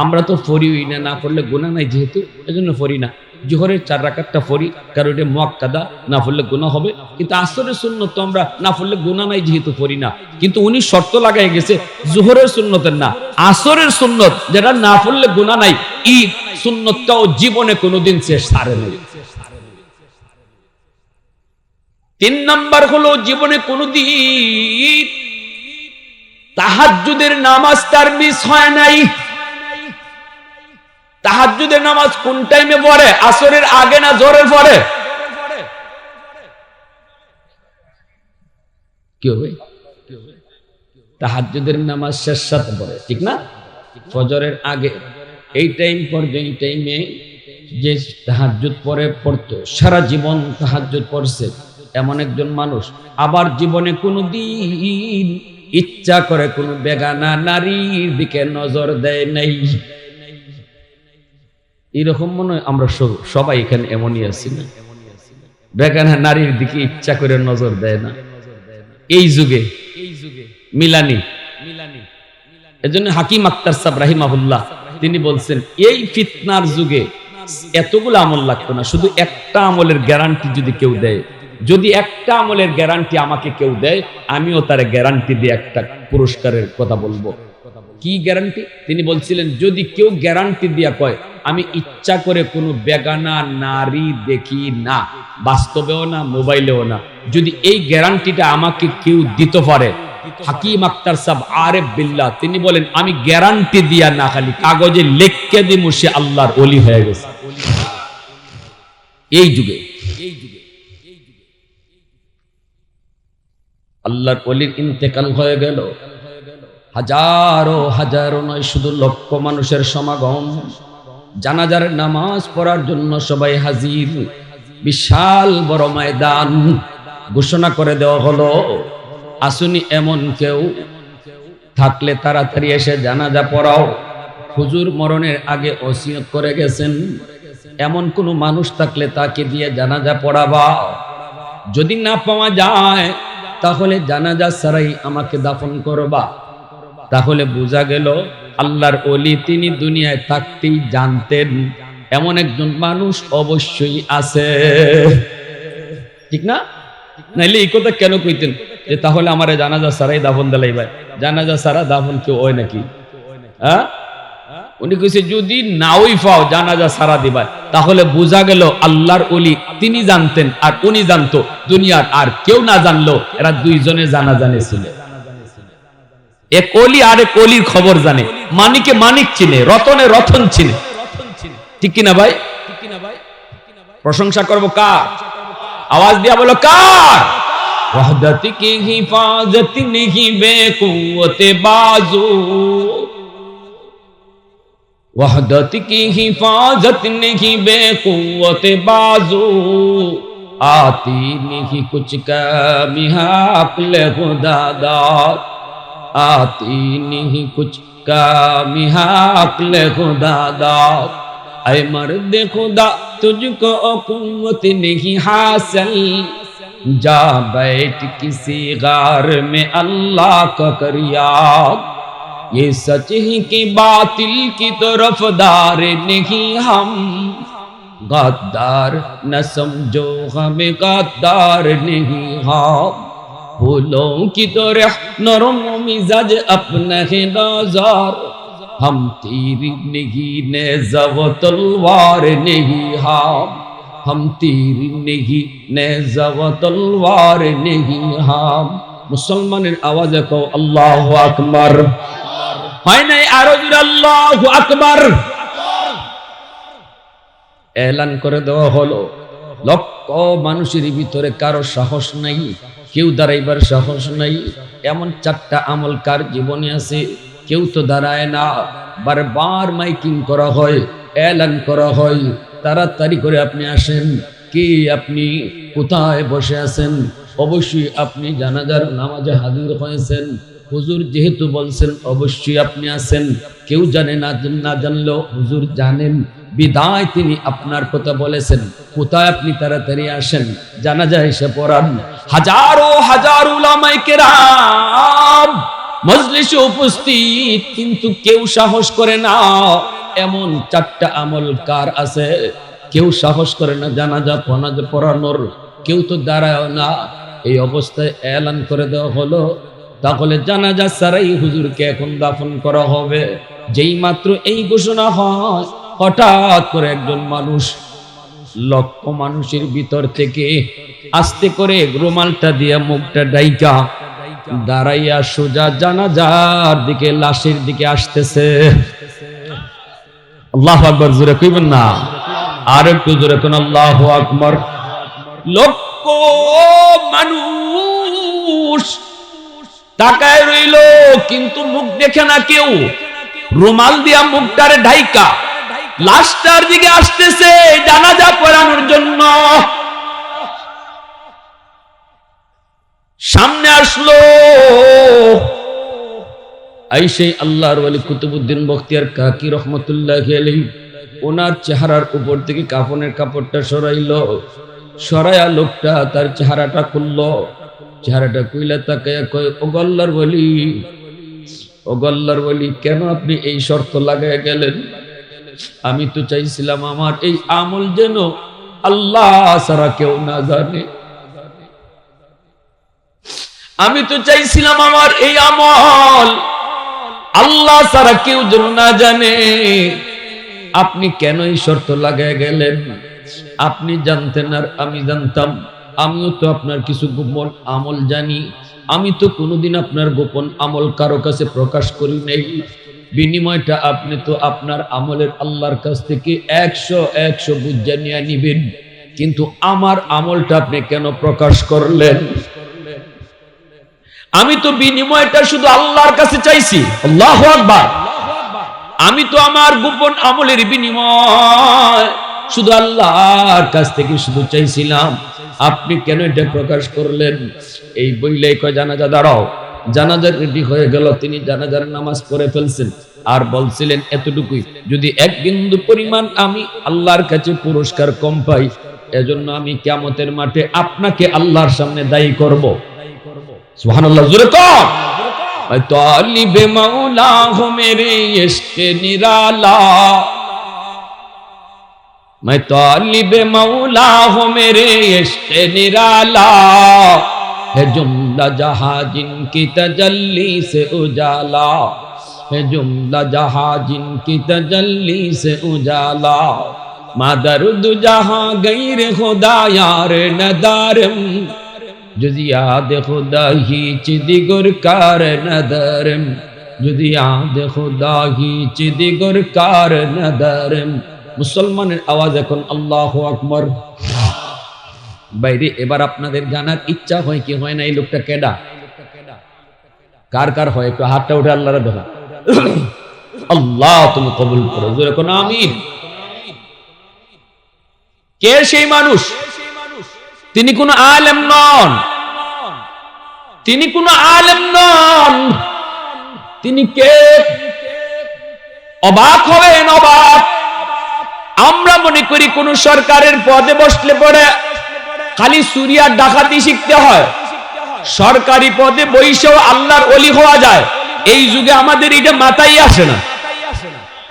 আমরা তো পড়িই না পড়লে গুনাহ নাই যেহেতু, এজন্য পড়ি না। জোহরের 4 রাকাতটা পড়ি, কারণ এটা মুআক্কাদা, না পড়লে গুনাহ হবে। কিন্তু আসরের সুন্নত তো আমরা না পড়লে গুনাহ নাই যেহেতু পড়ি না। কিন্তু উনি শর্ত লাগাই গেছে, জোহরের সুন্নতের না, আসরের সুন্নত যেটা না পড়লে গুনাহ নাই, এই সুন্নতটাও জীবনে কোনোদিন সে ছাড়ে নাই। 3 নাম্বার হলো, জীবনে কোনোদিন তাহাজ্জুদের নামাজ তার মিস হয় নাই। তাহাজ্জুদের নামাজ কোন টাইমে পড়ে? আসরের আগে না জোহরের পরে? কি হবে? তাহাজ্জুদের নামাজ শেষ সাথে পড়ে, ঠিক না? ফজরের আগে। এই টাইম পর্যন্ত, এই টাইমে যে তাহাজ্জুদ পড়তো, সারা জীবন তাহাজ্জুদ পড়ছে এমন একজন মানুষ আবার জীবনে কোনোদিন ইচ্ছা করে কোনো বেগানা নারীর দিকে নজর দেয় নাই। এরকম মনে হয় আমরা সবাই এখানে এমনই আছি না? বেগানা নারীর দিকে ইচ্ছা করে নজর দেয় না এই যুগে। মিলানি। এজন্য হাকিম আক্তার সাহেব রাহিমাহুল্লাহ তিনি বলছেন, এই ফিতনার যুগে এতগুলো আমল লাগতো না, শুধু একটা আমলের গ্যারান্টি যদি কেউ দেয়, যদি একটা আমলের গ্যারান্টি আমাকে কেউ দেয়, আমিও তার গ্যারান্টি দিয়ে একটা পুরস্কারের কথা বলবো। কি গ্যারান্টি? তিনি বলছিলেন যদি কেউ গ্যারান্টি দিয়া কয় আমি ইচ্ছা করে কোনো বেগানা নারী দেখি না, বাস্তবেও না মোবাইলেও না, যদি এই গ্যারান্টিটা আমাকে কেউ দিতে পারে, হাকিম আক্তার সাহেব আরেফ বিল্লাহ তিনি বলেন আমি গ্যারান্টি দিয়া না খালি কাগজে লিখকে দিমু সে আল্লাহর ওলি হয়ে গেছে। এই যুগে আল্লাহর ওলির ইন্তেকাল হয়ে গেল, হাজারো হাজারো নয় শুধু লক্ষ মানুষের সমাগম, জানাজার নামাজ পড়ার জন্য সবাই হাজির। বিশাল বড় ময়দান, ঘোষণা করে দেওয়া হলো আসুনি এমন কেউ থাকলে তাড়াতাড়ি এসে জানাজা পড়াও। হুজুর মরণের আগে ওসিয়ত করে গেছেন এমন কোন মানুষ থাকলে তাকে দিয়ে জানাজা পড়াবা, যদি না পাওয়া যায় তাহলে জানাজা ছাড়াই আমাকে দাফন করবা। তাহলে বোঝা গেল আল্লাহর ওলি তিনি দুনিয়ায় থাকতেই জানতেন এমন একজন মানুষ অবশ্যই আছে, ঠিক না? নাইলে এই কথা কেন কইতেন যে তাহলে আমার জানাজা ছাড়াই দাফন দিলাই ভাই, জানাজা ছাড়া দাফন কেউ হয় নাকি? হ্যাঁ, উনি কইছে যদি নাওই পাও জানাজা ছাড়া দিবা, তাহলে বোঝা গেল আল্লাহর ওলি তিনি জানতেন আর উনি জানতো, দুনিয়ার আর কেউ না জানলো, এরা দুইজনে জানাজানে ছিল। এক ওলি আর এক ওলির খবর জানে, মানিকে মানিক চিনে, রতনে রতন চিনে, ঠিক কিনা ভাই? প্রশংসা করবো কার? আওয়াজ দিয়া বলো কার? वहदत की हिफाजत नहीं बेकुव्वत बाजू, वहदत की हिफाजत नहीं बेकुव्वत बाजू, आती नहीं कुछ कमी अक्ल खुदादार, आती नहीं कुछ कमी अक्ल खुदादार। ऐ मर्द खुदा तुझको कुव्वत नहीं हासिल, जा बैठ किसी गार में अल्लाह का कर याद, ये सच ही कि बातिल की तरफदार नहीं हम, गद्दार न समझो हमें गद्दार नहीं हम, फूलों की तरह नरम मिजाज अपना है नजार, हम तीर नहीं नेज़ा व तलवार नहीं हम तीर नहीं नेज़ा व तलवार नहीं हम। मुसलमाনের আওয়াজে কও আল্লাহু আকবার, হয় নাই আরো জোরে আল্লাহু আকবার। এলান করে দেওয়া হলো লক্ষ মানুষের ভিতরে কারো সাহস নাই, কেউ দাঁড়াইবার সাহস নাই, এমন চারটা আমল কার জীবনে আছে কেউ তো দাঁড়ায় না। বারবার মাইকিং করা হয়, এলান করা হয় তাড়াতাড়ি করে আপনি আসেন। কি আপনি কোথায় বসে আছেন? অবশ্যই আপনি জানাজার নামাজে হাজির হয়েছেন, হুজুর যেহেতু বলছেন অবশ্যই আপনি আছেন। কেউ জানে না, না জানলেও হুজুর জানেন, বিদায় তিনি আপনার কথা বলেছেন। কোথায় আপনি তাড়াতাড়ি আসেন, জানাজা এসে পড়ান। হাজারো হাজার উলামায়ে কেরাম মজলিসে উপস্থিত, কিন্তু কেউ সাহস করে না। এমন চারটা আমল কার আছে কেউ সাহস করে না জানাজা পড়ানোর, কেউ তো দাঁড়ায় না। এই অবস্থায় এলান করে দেওয়া হলো তাহলে জানাজা ছাড়াই হুজুরকে এখন দাফন করা হবে। যেই মাত্র এই ঘোষণা হয়, হঠাৎ করে একজন মানুষ লক্ষ মানুষের ভিতর থেকে আস্তে করে রুমালটা দিয়ে মুখটা ডাইকা দাঁড়াইয়া সোজা জানাজার দিকে, লাশের দিকে আসতেছে। আল্লাহু আকবার জোরে কইবেন না? আর একটু জোরে কোন আল্লাহু আকবার। লক্ষ মানুষ তাকায় রইল, কিন্তু মুখ দেখে না কেউ। রুমাল দিয়া মুখটারে ঢাইকা লাশটার দিকে আসতেছে জানাজা পড়ানোর জন্য। সামনে আসলো আইসে আল্লাহর ওলি কুতুবউদ্দিন বখতিয়ার কাকি রহমতুল্লাহি আলাইহি। ওনার চেহারার উপর থেকে কাফনের কাপড়টা সরাইলো, সরায়া লোকটা তার চেহারাটা খুললো। চেহারাটা খুইলা তাকায়া কয়, ও আল্লাহর ওলি, ও আল্লাহর ওলি, কেন আপনি এই শর্ত লাগায় গেলেন? আমি তো চাইছিলাম আমার এই আমল যেন আল্লাহ ছাড়া কেউ না জানে। আমি তো চাইছিলাম আমার এই আমল আল্লাহ ছাড়া কেউ যেন না জানে। আপনি কেন এই শর্ত লাগায় গেলেন? আপনি জানতেন আর আমি জানতাম। আমিও তো আপনার কিছু গোপন আমল জানি। আমি তো কোনোদিন আপনার গোপন আমল কারো কাছে প্রকাশ করি নাই। বিনিময়টা আপনি তো আপনার আমলের আল্লাহর কাছ থেকে 100 বুঝে নিয়ে নিবেন। কিন্তু আমার আমলটা আপনি কেন প্রকাশ করলেন? আমি তো বিনিময়টা শুধু আল্লাহর কাছে চাইছি। আল্লাহু আকবার। আমি তো আমার গোপন আমলের বিনিময় শুধু আল্লাহর কাছ থেকে শুধু চাইছিলাম। আপনি কেন এটা প্রকাশ করলেন? এই বইলেই কয় জানাজা দাঁড়াও। জানাজা রেডি হয়ে গেল, তিনি জানাজার নামাজ পড়ে ফেলছেন। আর বলছিলেন এতটুকুই, যদি এক বিন্দু পরিমাণ আমি আল্লাহর কাছে পুরস্কার কম পাই, এজন্য আমি কিয়ামতের মাঠে আপনাকে আল্লাহর সামনে দায়ী করব। সুবহানাল্লাহ, জোরে কর। তালিবে মৌলা হো মেরে ইশকে নিরালা, मैं तालिबे मौला हूँ मेरे इश्क़े निराला, है जुमला जहाँ जिनकी तजल्ली से उजाला, है जुमला जहाँ जिनकी तजल्ली से उजाला, मादरुद जहाँ गैर खुदा यार नदारम, जुज़ याद खुदा ही चिदिगुर कार नदरम, जुज़ याद खुदा ही चिदिगुर कार नदरम। মুসলমানের আওয়াজ এখন আল্লাহু আকবার। বাইরে এবার আপনাদের জানার ইচ্ছা হয় কি হয় না, এই লোকটা কেডা? কার কার হয়? একটু হাতটা উঠে আল্লাহর দেখা। আল্লাহ তুমি কবুল করো, জোরে কোন আমিন। কে সেই মানুষ? তিনি কোন আলেম নন, তিনি কোন আলেম নন। তিনি কে? অবাক হবেন, অবাক। আমরা মনে করি কোন সরকারের পদে বসলে পরে খালি চুরি আর ডাকাতি শিখতে হয়, সরকারি পদে বইসেও আল্লাহর ওলি হওয়া যায়। এই যুগে আমাদের এটা মাথায় আসে না,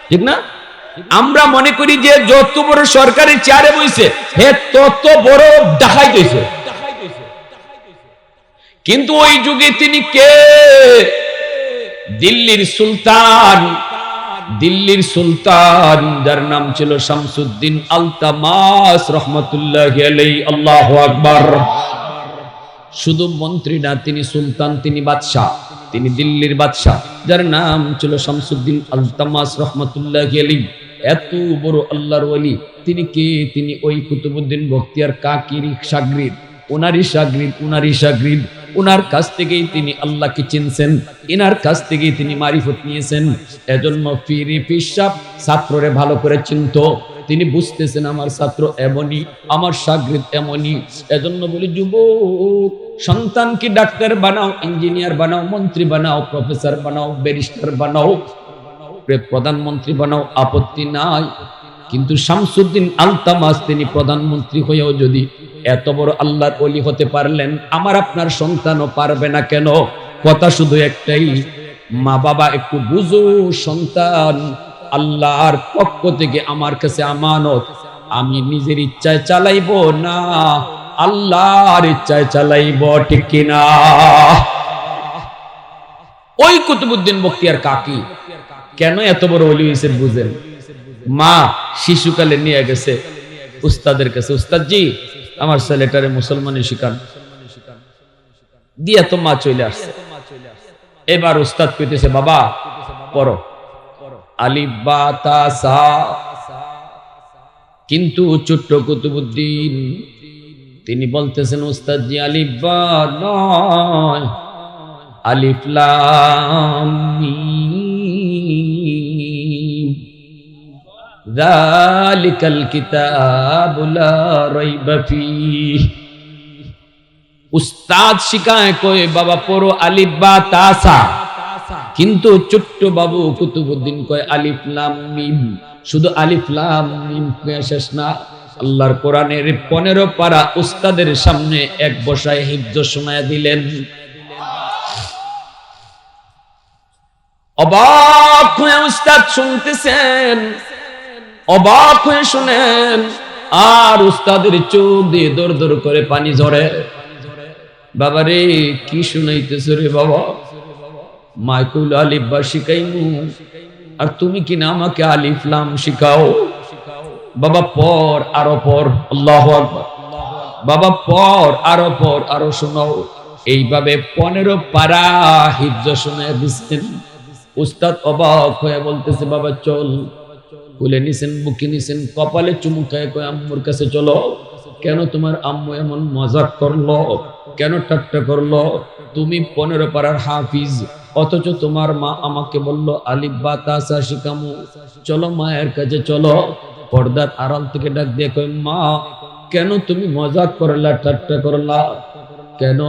ঠিক না? আমরা মনে করি যে যত বড় সরকারি চেয়ারে বইছে হে তত বড় ডাকাইত হইছে। কিন্তু ওই যুগে তিনি কে? দিল্লির সুলতান, দিল্লির সুলতান যার নাম ছিল শামসুদ্দিন আলতামাস রহমতুল্লাহি আলাইহি। আল্লাহু আকবার। শুধু মন্ত্রী না, তিনি সুলতান, তিনি বাদশাহ, তিনি দিল্লির বাদশাহ, যার নাম ছিল শামসুদ্দিন আলতামাস রহমতুল্লাহি আলাইহি। এত বড় আল্লাহর ওলি। তিনি কে? তিনি ওই কুতুবউদ্দিন বখতিয়ার কাকির শাগরিদ, ওনারই শাগরিদ, ওনারই শাগরিদ। উনার কাছ থেকেই তিনি আল্লাহকে চিনছেন, ইনার কাছ থেকেই তিনি মারিফত নিয়েছেন। এজন্য পীরি পিসাব ছাত্ররে ভালো করে চিনত। তিনি বুঝতেছেন আমার ছাত্র এমনই, আমার শাগরিদ এমনই। এজন্য বলি যুবক, সন্তানকে ডাক্তার বানাও, ইঞ্জিনিয়ার বানাও, মন্ত্রী বানাও, প্রফেসর বানাও, ব্যারিস্টার বানাও, প্রধানমন্ত্রী বানাও, আপত্তি নাই। কিন্তু শামসুদ্দিন আলতামাস তিনি প্রধানমন্ত্রী হয়েও যদি এত বড় আল্লাহর ওলি হতে পারলেন, আমার আপনার সন্তানও পারবে না কেন? কথা শুধু একটাই, মা বাবা একটু বুঝো, সন্তান আল্লাহর পক্ষ থেকে আমার কাছে আমানত। আমি নিজের ইচ্ছায় চালাইবো না, আল্লাহর ইচ্ছায় চালাইবো, ঠিক কিনা? ওই কুতুবউদ্দিন বখতিয়ার কাকি কেন এত বড় ওলি হয়েছে বুঝেন? মা শিশুকালে নিয়ে গেছে উস্তাদের কাছে, উস্তাদজি আমার ছেলেটারে মুসলমানি শিখান দিয়া। তো মা চলে আসছে। এবার উস্তাদ কইতেছে, বাবা পড়ো আলিফ বা তা সা। কিন্তু ছোট্ট কুতুবউদ্দিন তিনি বলতেছেন, উস্তাদজি আলিফ বা নয়, আলিফ লাম মিম, যালিকাল কিতাবু লা রাইবা ফীহ। উস্তাদ শিখায় কই বাবা পড়ো আলিফ বা তা সা, কিন্তু ছোট্ট বাবু কুতুবউদ্দিন কয় আলিফ লাম মিম। শুধু আলিফ লাম মিম শেষ না, আল্লাহর কোরআনের 15 পারা উস্তাদের সামনে এক বসায় হিফজ শোনায়া দিলেন। অবাক হয়ে উস্তাদ শুনতেছেন, অবাক হয়ে শুনেন, আর উস্তাদের চোখ দিয়ে দর দর করে পানি ঝরে। বাবা রে কি শুনাইতেছ রে বাবা? মা কইল আলিফ বা শিখাইমু, আর তুমি কিনা আমাকে আলিফ লাম শিখাও। বাবা পর আরো পর, আল্লাহু আকবার। বাবা পর আরো পর, আরো শোনাও। এইভাবে 15 পারা হিফজ শুনে দিচ্ছেন। উস্তাদ অবাক হয়ে বলতেছে বাবা চল। কুলে নিছেন, বুকে নিছেন, কপালে চুমু খায় কয় আম্মুর কাছে চলো। কেন তোমার আম্মু এমন মজাক করলো, কেন ঠাট্টা করলো? তুমি 15 পারার হাফিজ, অথচ তোমার মা আমাকে বলল আলিফ বা তা সা শিখামু। চলো মায়ের কাছে চলো। পর্দার আড়াল থেকে ডাক দিয়ে কয় মা কেন তুমি মজাক করলা, ঠাট্টা করলা কেন?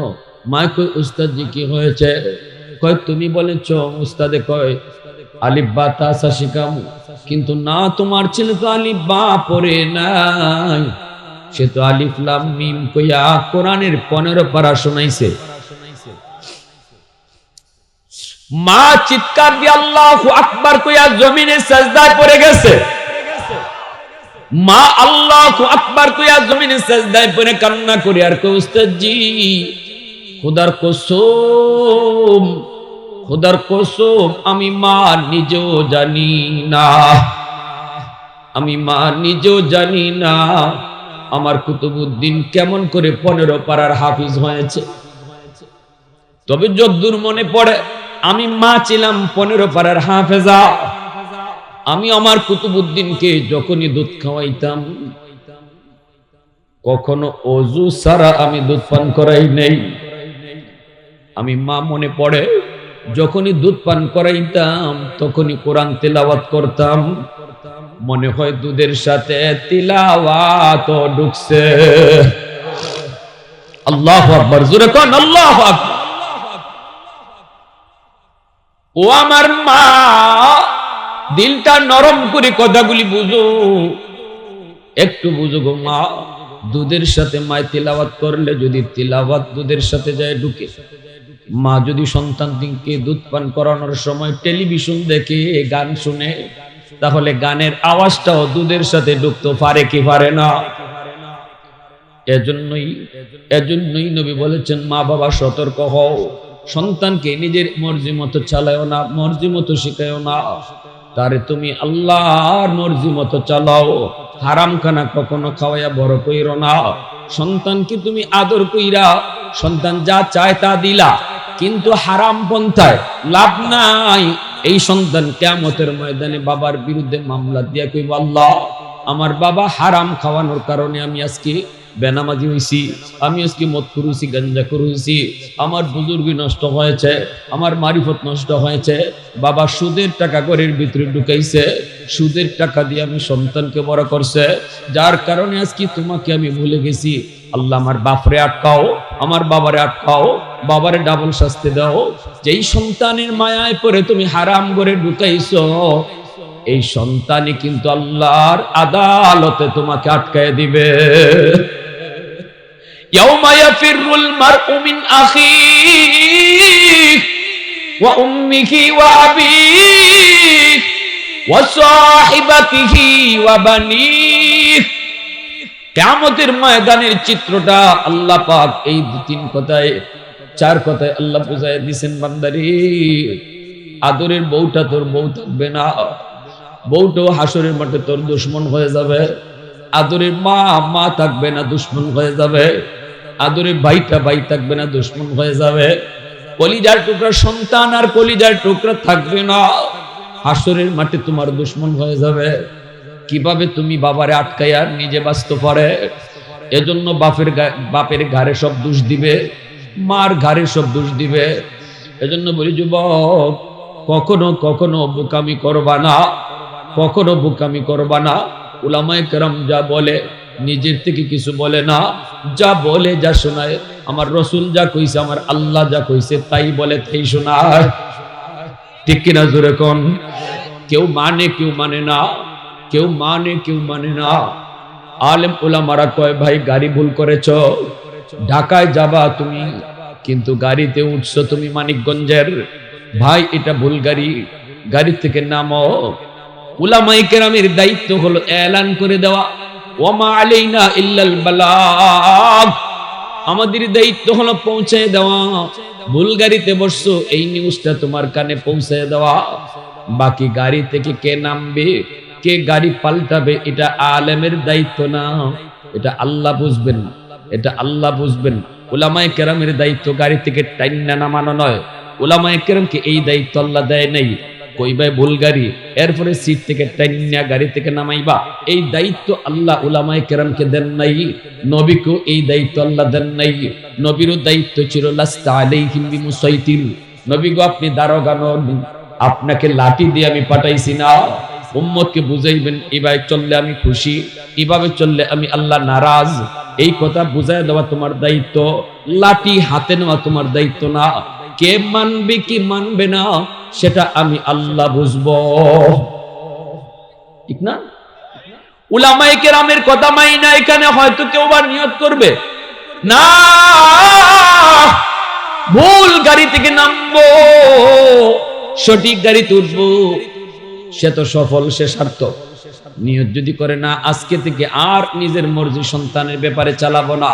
মা কই উস্তাদ জি কি হয়েছে? কয় তুমি বলেছ উস্তাদে কয় আলিফ বা তা সা শিখামু, কিন্তু না তোমার ছেলে তো আলিফ বা পড়ে নাই, সে তো আলিফ লাম মিম কইয়া কোরআনের 15 পারা শোনাইছে। মা চিৎকার দিয়ে আল্লাহু আকবার কইয়া জমিনে সিজদায় পড়ে গেছে। মা আল্লাহু আকবার কইয়া জমিনে সিজদায় পড়ে কান্না করে আর কই উস্তাদ জি খোদার কসম, খোদার কসম আমি মা নিজেও জানি না, আমি মা নিজেও জানি না আমার কুতুবউদ্দিন কেমন করে 15 পারার হাফিজ হয়েছে। তবে যদ্দূর মনে পড়ে আমি মা ছিলাম 15 পারার হাফেজা। আমি আমার কুতুবউদ্দিনকে যখনই দুধ খাওয়াইতাম, কখনো অজু ছাড়া আমি দুধ পান করাই নেই। আমি মা মনে পড়ে যখনই দুধ পান করাইতাম তখনই কোরআন তেলাওয়াত করতাম, মনে হয় দুধের সাথে তিলাওয়াত ঢুকছে। আল্লাহু আকবার, জোরে কোন আল্লাহু আকবার। ও আমার মা, দিলটা নরম করে কথাগুলি বুঝো, একটু বুঝো গো মা। দুধের সাথে মায় তিলাওয়াত করলে যদি তিলাওয়াত দুধের সাথে যায় ঢুকে, মা যদি সন্তানকে দুধ পান করানোর সময় টেলিভিশন দেখে গান শুনে, তাহলে গানের আওয়াজটাও দুধের সাথে ঢুকতে পারে কি পারে না? এজন্যই নবী বলেছেন মা বাবা সতর্ক হও, সন্তানকে নিজের মর্জি মতো চালাও না, মর্জি মতো শিখাও না, তারে তুমি আল্লাহর মর্জি মতো চালাও। হারাম খানা কখনো খাওয়াইয়া বড় কইরো না। সন্তানকে তুমি আদর কইরা সন্তান যা চায় তা দিলা, কিন্তু হারাম পন্থায় লাভ নাই। এই সন্তান কিয়ামতের ময়দানে বাবার বিরুদ্ধে মামলা দিয়া কইব আল্লাহ আমার বাবা হারাম খাওয়ানোর কারণে আমি আজকে বেনামাজি হইছি, আমি আজকে মদ করুছি, গাঞ্জা করুছি, আমার বুজুর্গি নষ্ট হয়েছে, আমার মারিফত নষ্ট হয়েছে, বাবা সুদের টাকা ঘরের ভিতরে ঢুকাইছে, সুদের টাকা দিয়ে আমি সন্তানকে বড় করছে, যার কারণে আজকে তোমাকে আমি ভুলে গেছি। আল্লাহ আমার বাপরে আটকাও, আমার বাবারে আটকাও, বাবারে ডাবল শাস্তি দাও। যেই সন্তানের মায়ায় পড়ে তুমি হারাম ঘরে ঢুকাইছো, এই সন্তানই কিন্তু আল্লাহর আদালতে তোমাকে আটকায় দিবে। ইয়াউমা ইয়াফিরুল মারউ মিন আখিহি ওয়া উম্মিহি ওয়া আবিহি ওয়া সাহিবাতিহি ওয়া বানিহি। কিয়ামতের ময়দানের চিত্রটা আল্লাহ পাক এই 2-3 কথায় 4 কথায় আল্লাহ বুঝায় দিবেন বান্দারে। আদরের বউটা তোর বউ থাকবে না, বউটাও হাসরের মাঠে তোর দুশ্মন হয়ে যাবে। আদরের মা মা থাকবে না, দুশ্মন হয়ে যাবে। আদরের ভাইটা ভাই থাকবে না, দুশ্মন হয়ে যাবে। কলিজার টুকরা সন্তান আর কলিজার টুকরা থাকবে না, হাসরের মাঠে তোমার দুশ্মন হয়ে যাবে। কিভাবে তুমি বাবারে আটকাইয়া নিজে বাঁচতে পারে? এজন্য বাপের ঘাড়ে সব দোষ দিবে, মার ঘাড়ে সব দোষ দিবে। এজন্য বলি যুবক, কখনো কখনো বোকামি করবা না, কখনো বোকামি করবা না। উলামায়ে কেরাম যা বলে নিজের থেকে কিছু বলে না, যা বলে যা শোনায় আমার রসুল যা কইছে, আমার আল্লাহ যা কইছে তাই বলে তাই শোনায়। ঠিক কিনা জোরে কোন? কেউ মানে কেউ মানে না, কেউ মানে কেউ মানে না। আলেম উলামারা কয় ভাই গাড়ি ভুল করেছ, ঢাকায় যাবা তুমি কিন্তু গাড়িতে উঠছো তুমি মানিকগঞ্জের, ভাই এটা ভুল গাড়ি, গাড়ি থেকে নামো। উলামায়ে কেরামের দায়িত্ব হলো এলান করে দেওয়া, ওয়া মা আলাইনা ইল্লাল বালাগ। আমাদের দায়িত্ব হলো পৌঁছে দেওয়া। ভুল গাড়িতে বসছো, এই নিউজটা তোমার কানে পৌঁছে দেওয়া। বাকি গাড়ি থেকে কে নামবে, কে গাড়ি পাল্টাবে, এটা আলেমের দায়িত্ব না, এটা আল্লাহ বুঝবেন, এটা আল্লাহ বুঝবেন। উলামায়ে কেরামের দায়িত্ব গাড়ি থেকে টাইন্না নামানো নয়। উলামায়ে কেরামকে এই দায়িত্ব আল্লাহ দেয় নাই। কইবাই ভুল গাড়ি, এরপরে সিট থেকে টাইন্না গাড়ি থেকে নামাইবা, এই দায়িত্ব আল্লাহ উলামায়ে কেরামকে দেন নাই। নবীকেও এই দায়িত্ব আল্লাহ দেন নাই। নবীরও দায়িত্ব ছিল লাস্তা আলাইহিম বিমুসাইতির, নবী গো আপনি দারোগা নন, আপনাকে লাঠি দিয়ে আমি পাঠাইছি না। উম্মতকে বুঝাইবেন এভাবে চললে আমি খুশি, এভাবে চললে আমি আল্লাহ নারাজ, এই কথা বুঝাই দেওয়া তোমার দায়িত্ব। লাঠি হাতে নেওয়া তোমার দায়িত্ব না। কে মানবে কি মানবে না সেটা আমি আল্লাহ বুঝবো, ঠিক না? উলামায়ে কেরামের কথা মাইনা এখানে হয়তো কেউ বা নিয়ত করবে না ভুল গাড়ি থেকে নামবো, সঠিক গাড়িতে উঠবো, সে তো সফল, সে সার্থক। নিয়ত যদি করে না আজকে থেকে আর নিজের মর্জি সন্তানের ব্যাপারে চালাবো না,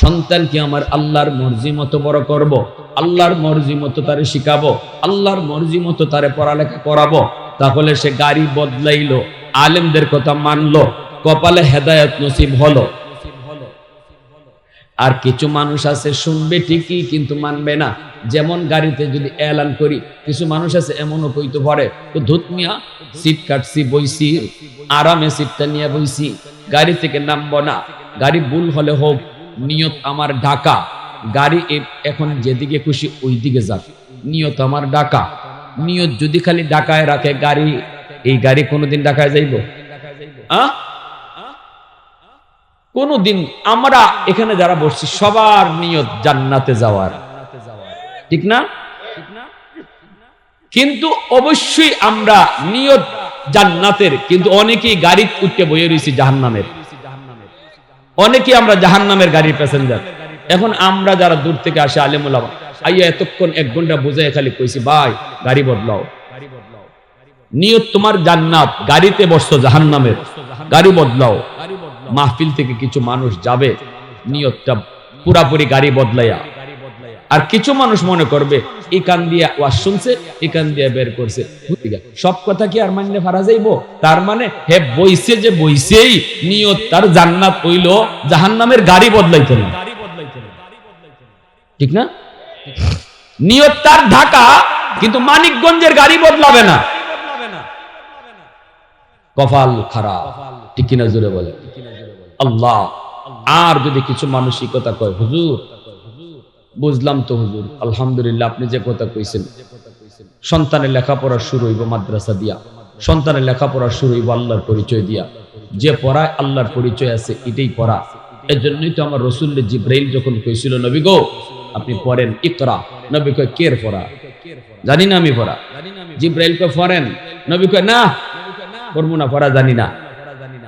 সন্তানকে আমার আল্লাহর মর্জি মতো বড় করব, আল্লাহর মর্জি মতো তারে শিখাবো, আল্লাহর মর্জি মতো তারে পড়ালেখা করাবো, তাহলে সে গাড়ি বদলাইলো, আলেমদের কথা মানলো, কপালে হেদায়েত নসিব হলো। আর কিছু মানুষ আছে শুনবে ঠিকই কিন্তু মানবে না। যেমন গাড়িতে যদি এলান করি, কিছু মানুষ আছে এমনও কইতে পারে তো ধুত মিয়া সিট কাটছি বইছি, আরামে সিটটা নিয়ে বইছি, গাড়ি থেকে নামবো না। গাড়ি ভুল হলে হোক, নিয়ত আমার ঢাকা, গাড়ি এখন যেদিকে খুশি ওই দিকে যাক, নিয়ত আমার ঢাকা। নিয়ত যদি খালি ঢাকায় রাখে গাড়ি, এই গাড়ি কোনোদিন ঢাকায় যাইব? কোনদিন। আমরা এখানে যারা বসছি সবার নিয়ত জান্নাতে যাওয়ার, ঠিক না? কিন্তু অবশ্যই আমরা নিয়ত জান্নাতের, কিন্তু অনেকেই গাড়ি উঠতে বইয়ে রয়েছি জাহান্নামের, অনেকেই আমরা জাহান্নামের গাড়ির প্যাসেঞ্জার। এখন আমরা যারা দূর থেকে আসে আলেম ওলামা, আইয়া এতক্ষণ 1 ঘন্টা বুঝাই খালি কইছি ভাই গাড়ি বদলাও, নিয়ত তোমার জান্নাত, গাড়িতে বসছো জাহান্নামের, গাড়ি বদলাও। মাহফিল থেকে কিছু মানুষ যাবে নিয়তটা পুরাপুরি গাড়ি বদলাইয়া, আর কিছু মানুষ মনে করবে এখান দিয়ে ওয়াজ শুনছে, এখান দিয়ে বের করছে, সব কথা কি আর মানলে পারা যাইবো? তার মানে হে বইছে যে বইছেই নিয়ত তার জান্নাত হইল, জাহান্নামের গাড়ি বদলাইতে না, ঠিক না? নিয়ত তার ঢাকা, কিন্তু মানিকগঞ্জের গাড়ি বদলাবে না। কপাল খারাপ, ঠিক কিনা জোরে বলে আল্লাহ। আর যদি কিছু মানসিকতা কয় হুজুর বুঝলাম তো হুজুর, আলহামদুলিল্লাহ আপনি যে কথা কইছেন, সন্তানের লেখাপড়া শুরু হইব মাদ্রাসা দিয়া, সন্তানের লেখাপড়া শুরু হইব আল্লাহর পরিচয় দিয়া, যে পড়ায় আল্লাহর পরিচয় আছে এটাই পড়া। এর জন্যই তো আমার রাসূলুল্লাহ জিবরাইল যখন কইছিল নবী গো আপনি পড়েন ইকরা, নবী কয় কের পড়া? জানি না আমি পড়া। জিবরাইল কয় পড়েন, নবী কয় না পড়বো না, পড়া জানি না।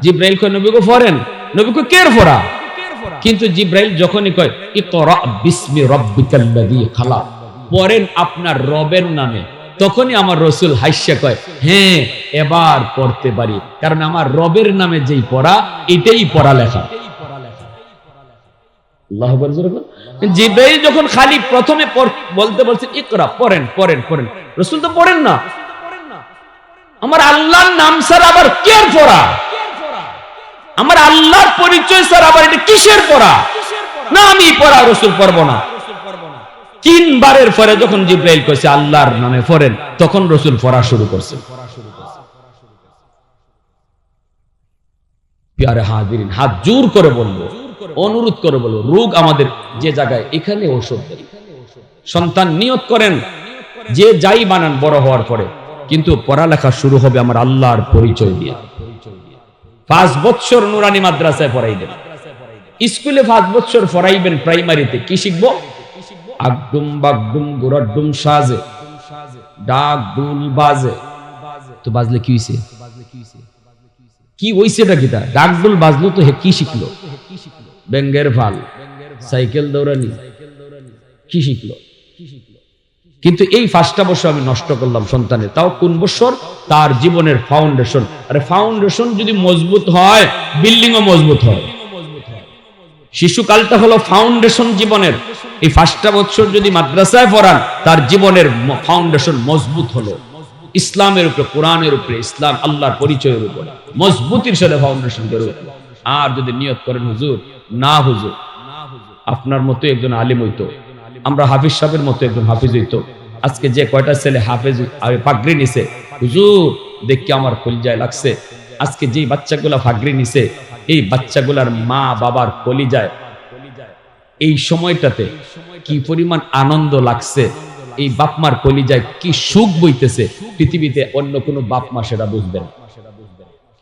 জিবরাইল কয় নবী গো পড়েন, নবী কয় কের পড়া? কিন্তু জিবরাইল যখনই কয় ইকরা বিসমি রাব্বিকাল্লাযী খালাক, পড়েন আপনার রবের নামে, তখনই আমার রাসূল হাসিয়া কয় হ্যাঁ এবার পড়তে পারি, কারণ আমার রবের নামে যেই পড়া এটাই পড়ালেখা। আল্লাহু আকবার। জিবরাইল যখন খালি প্রথমে বলতে বলছেন ইকরা, পড়েন পড়েন পড়েন, রাসূল তো পড়েন না। আমার আল্লাহর নাম ছাড়া আবার কের পড়া? আমার আল্লাহর পরিচয় ছাড়া আবার এটা কিসের পড়া? না আমি পড়া রাসূল পড়ব না। 3 বারের পরে যখন জিবরাইল কইছে আল্লাহর নামে পড়েন, তখন রাসূল পড়া শুরু করছেন। প্যারে হাজিরিন, হাত জোর করে বলবো, অনুরোধ করে বলবো, রোগ আমাদের যে জায়গায় এখানে ঔষধ দেন। সন্তান নিয়ত করেন যে যাই বানান বড় হওয়ার পরে, কিন্তু পড়ালেখা শুরু হবে আমার আল্লাহর পরিচয় দিয়ে। 5 বছর নুরানি মাদ্রাসায় পড়াইবেন, স্কুলে 5 বছর পড়াইবেন, প্রাইমারিতে কি শিখবো? আগডুম বাগডুম গুরাডুম সাজে, ডাক দুল বাজে। তো বাজলে কি হইছে? কি হইছেটা কিটা? ডাক দুল বাজলো তো হে কি শিখলো? ব্যাঙ্গের ফাল, সাইকেল দৌড়ানি, কি শিখলো? কিন্তু এই 5টা বছর আমি নষ্ট করলাম সন্তানের। তাও কোন বছর? তার জীবনের ফাউন্ডেশন। আরে ফাউন্ডেশন যদি মজবুত হয়, বিল্ডিংও মজবুত হয়, শিশুকালটা হলো ফাউন্ডেশন জীবনের। এই 5টা বছর যদি মাদ্রাসায় পড়ান, তার জীবনের ফাউন্ডেশন মজবুত হলো ইসলামের উপরে, কোরআনের উপরে, ইসলাম আল্লাহর পরিচয়ের উপরে মজবুতির সাথে ফাউন্ডেশন করে উঠলো। আর যদি নিয়ত করেন হুজুর, না হুজুর আপনার মতো একজন আলিম হইতো, আমরা হাফিজ সাহেবের মতো একজন হাফিজ হইতো, আজকে যে কয়টা ছেলে হাফেজ পাগড়ি নিছে হুজুর দেখে আমার কলিজায় লাগছে। আজকে যে বাচ্চাগুলা পাগড়ি নিছে, এই বাচ্চাগুলার মা বাবার কলিজায় এই সময়টাতে কি পরিমাণ আনন্দ লাগছে, এই বাপমার কলিজায় কি সুখ বইতেছে, পৃথিবীতে অন্য কোনো বাপ মা সেটা বুঝবে না।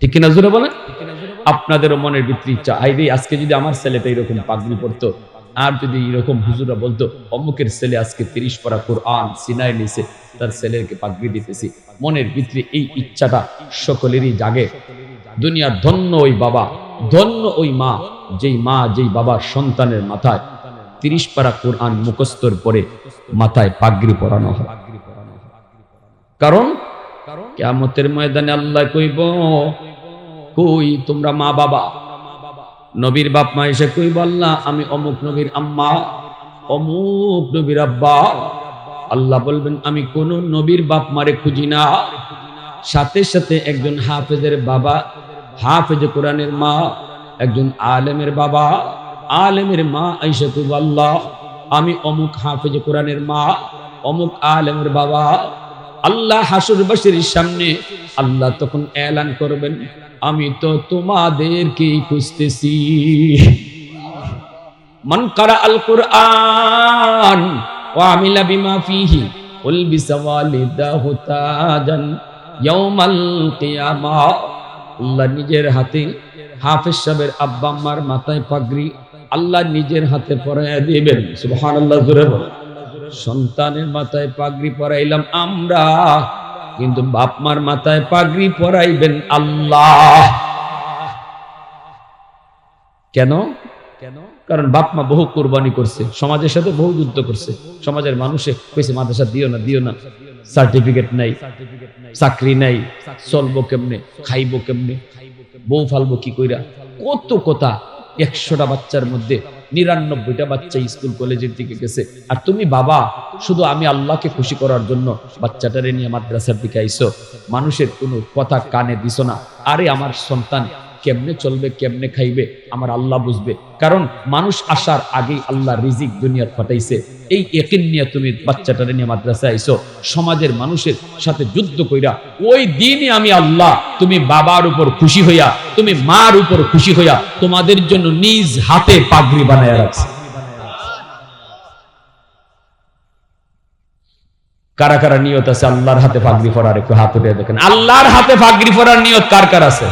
ঠিক কিনা জোরে বলেন? আপনাদেরও মনের ভিতরে ইচ্ছা, আইরে আজকে যদি আমার ছেলেটা এরকম পাগড়ি পড়তো, আর যদি এরকম হুজুরা বলতো অমুকের ছেলে আজকে 30 পারা কোরআন সিনায় নিছে, তার ছেলেকে পাগড়ি দিতেছি, মনের ভিতরে এই ইচ্ছাটা সকলেরই জাগে। দুনিয়ার ধন্য ওই বাবা, ধন্য ওই মা, যেই বাবার সন্তানের মাথায় 30 পারা কোরআন মুখস্থর পরে মাথায় পাগড়ি পরানো হয়। কারণ কিয়ামতের ময়দানে আল্লাহ কইব, কই তোমরা মা বাবা, নবীর বাপ মা এসে কইব আল্লাহ আমি অমুক নবীর আম্মা, অমুক নবীর আব্বা। আল্লাহ বলবেন আমি কোন নবীর বাপ মারে খুঁজি না। সাথে সাথে একজন হাফেজের বাবা, হাফেজ কোরআনের মা, একজন আলেমের বাবা, আলেমের মা আইসা কইব আল্লাহ আমি অমুক হাফেজ কোরআনের মা, অমুক আলেমের বাবা। আল্লাহ হাসুরবাসীর সামনে আল্লাহ তখন এলান করবেন, আমি তো তোমাদেরকেই খুঁজতেছি। মান কারা আল কুরআন ওয়া আমিলা বিমা ফিহি উলবিসা ওয়ালিদাহু তাজান ইয়াউমাল কিয়ামাহ। আল্লাহ নিজের হাতে হাফেজ সাহেবের আব্বা আম্মার মাথায় পাগড়ি আল্লাহ নিজের হাতে পরাইয়া দিবেন। সুবহানাল্লাহ জোরে বলেন। সন্তানের মাথায় পাগড়ি পরাইলাম আমরা, কিন্তু বাপ মার মাথায় পাগড়ি পরাইবেন আল্লাহ। কেন? কারণ বাপ মা বহু কুরবানি করছে, সমাজের সাথে বহু যুদ্ধ করছে। সমাজের মানুষে কইছে মাদ্রাসা দিও না, দিও না, সার্টিফিকেট নাই, চাকরি নাই, চলবো কেমনে, খাইবো কেমনে, বউ ফালবো কি কইরা, কত কথা। 100টা বাচ্চার মধ্যে 99টা বাচ্চা স্কুল কলেজের দিকে গেছে, আর তুমি বাবা শুধু আমি আল্লাহকে খুশি করার জন্য বাচ্চাটারে নিয়ে মাদ্রাসার দিকে আইছো, মানুষের কোনো কথা কানে দিছো না। আরে আমার সন্তান কেমনে চলবে, কেমনে খাইবে আমার আল্লাহ বুঝবে। কারণ মানুষ আসার আগেই আল্লাহ রিজিক দুনিয়াত পাঠাইছে। এই ইয়াকিন নিয়ে তুমি বাচ্চাটারে নিয়ে মাদ্রাসায় আইছো, সমাজের মানুষের সাথে যুদ্ধ কইরা ওই দিনই আমি আল্লাহ তুমি বাবার উপর খুশি হইয়া, তুমি মার উপর খুশি হইয়া তোমাদের জন্য নিজ হাতে পাগড়ি বানায়া রাখছি। কারা কারা নিয়ত আছে আল্লাহর হাতে পাগড়ি পরার? একটু হাত উঠিয়ে দেখেন। আল্লাহর হাতে পাগড়ি পরার নিয়ত কার কার আছে?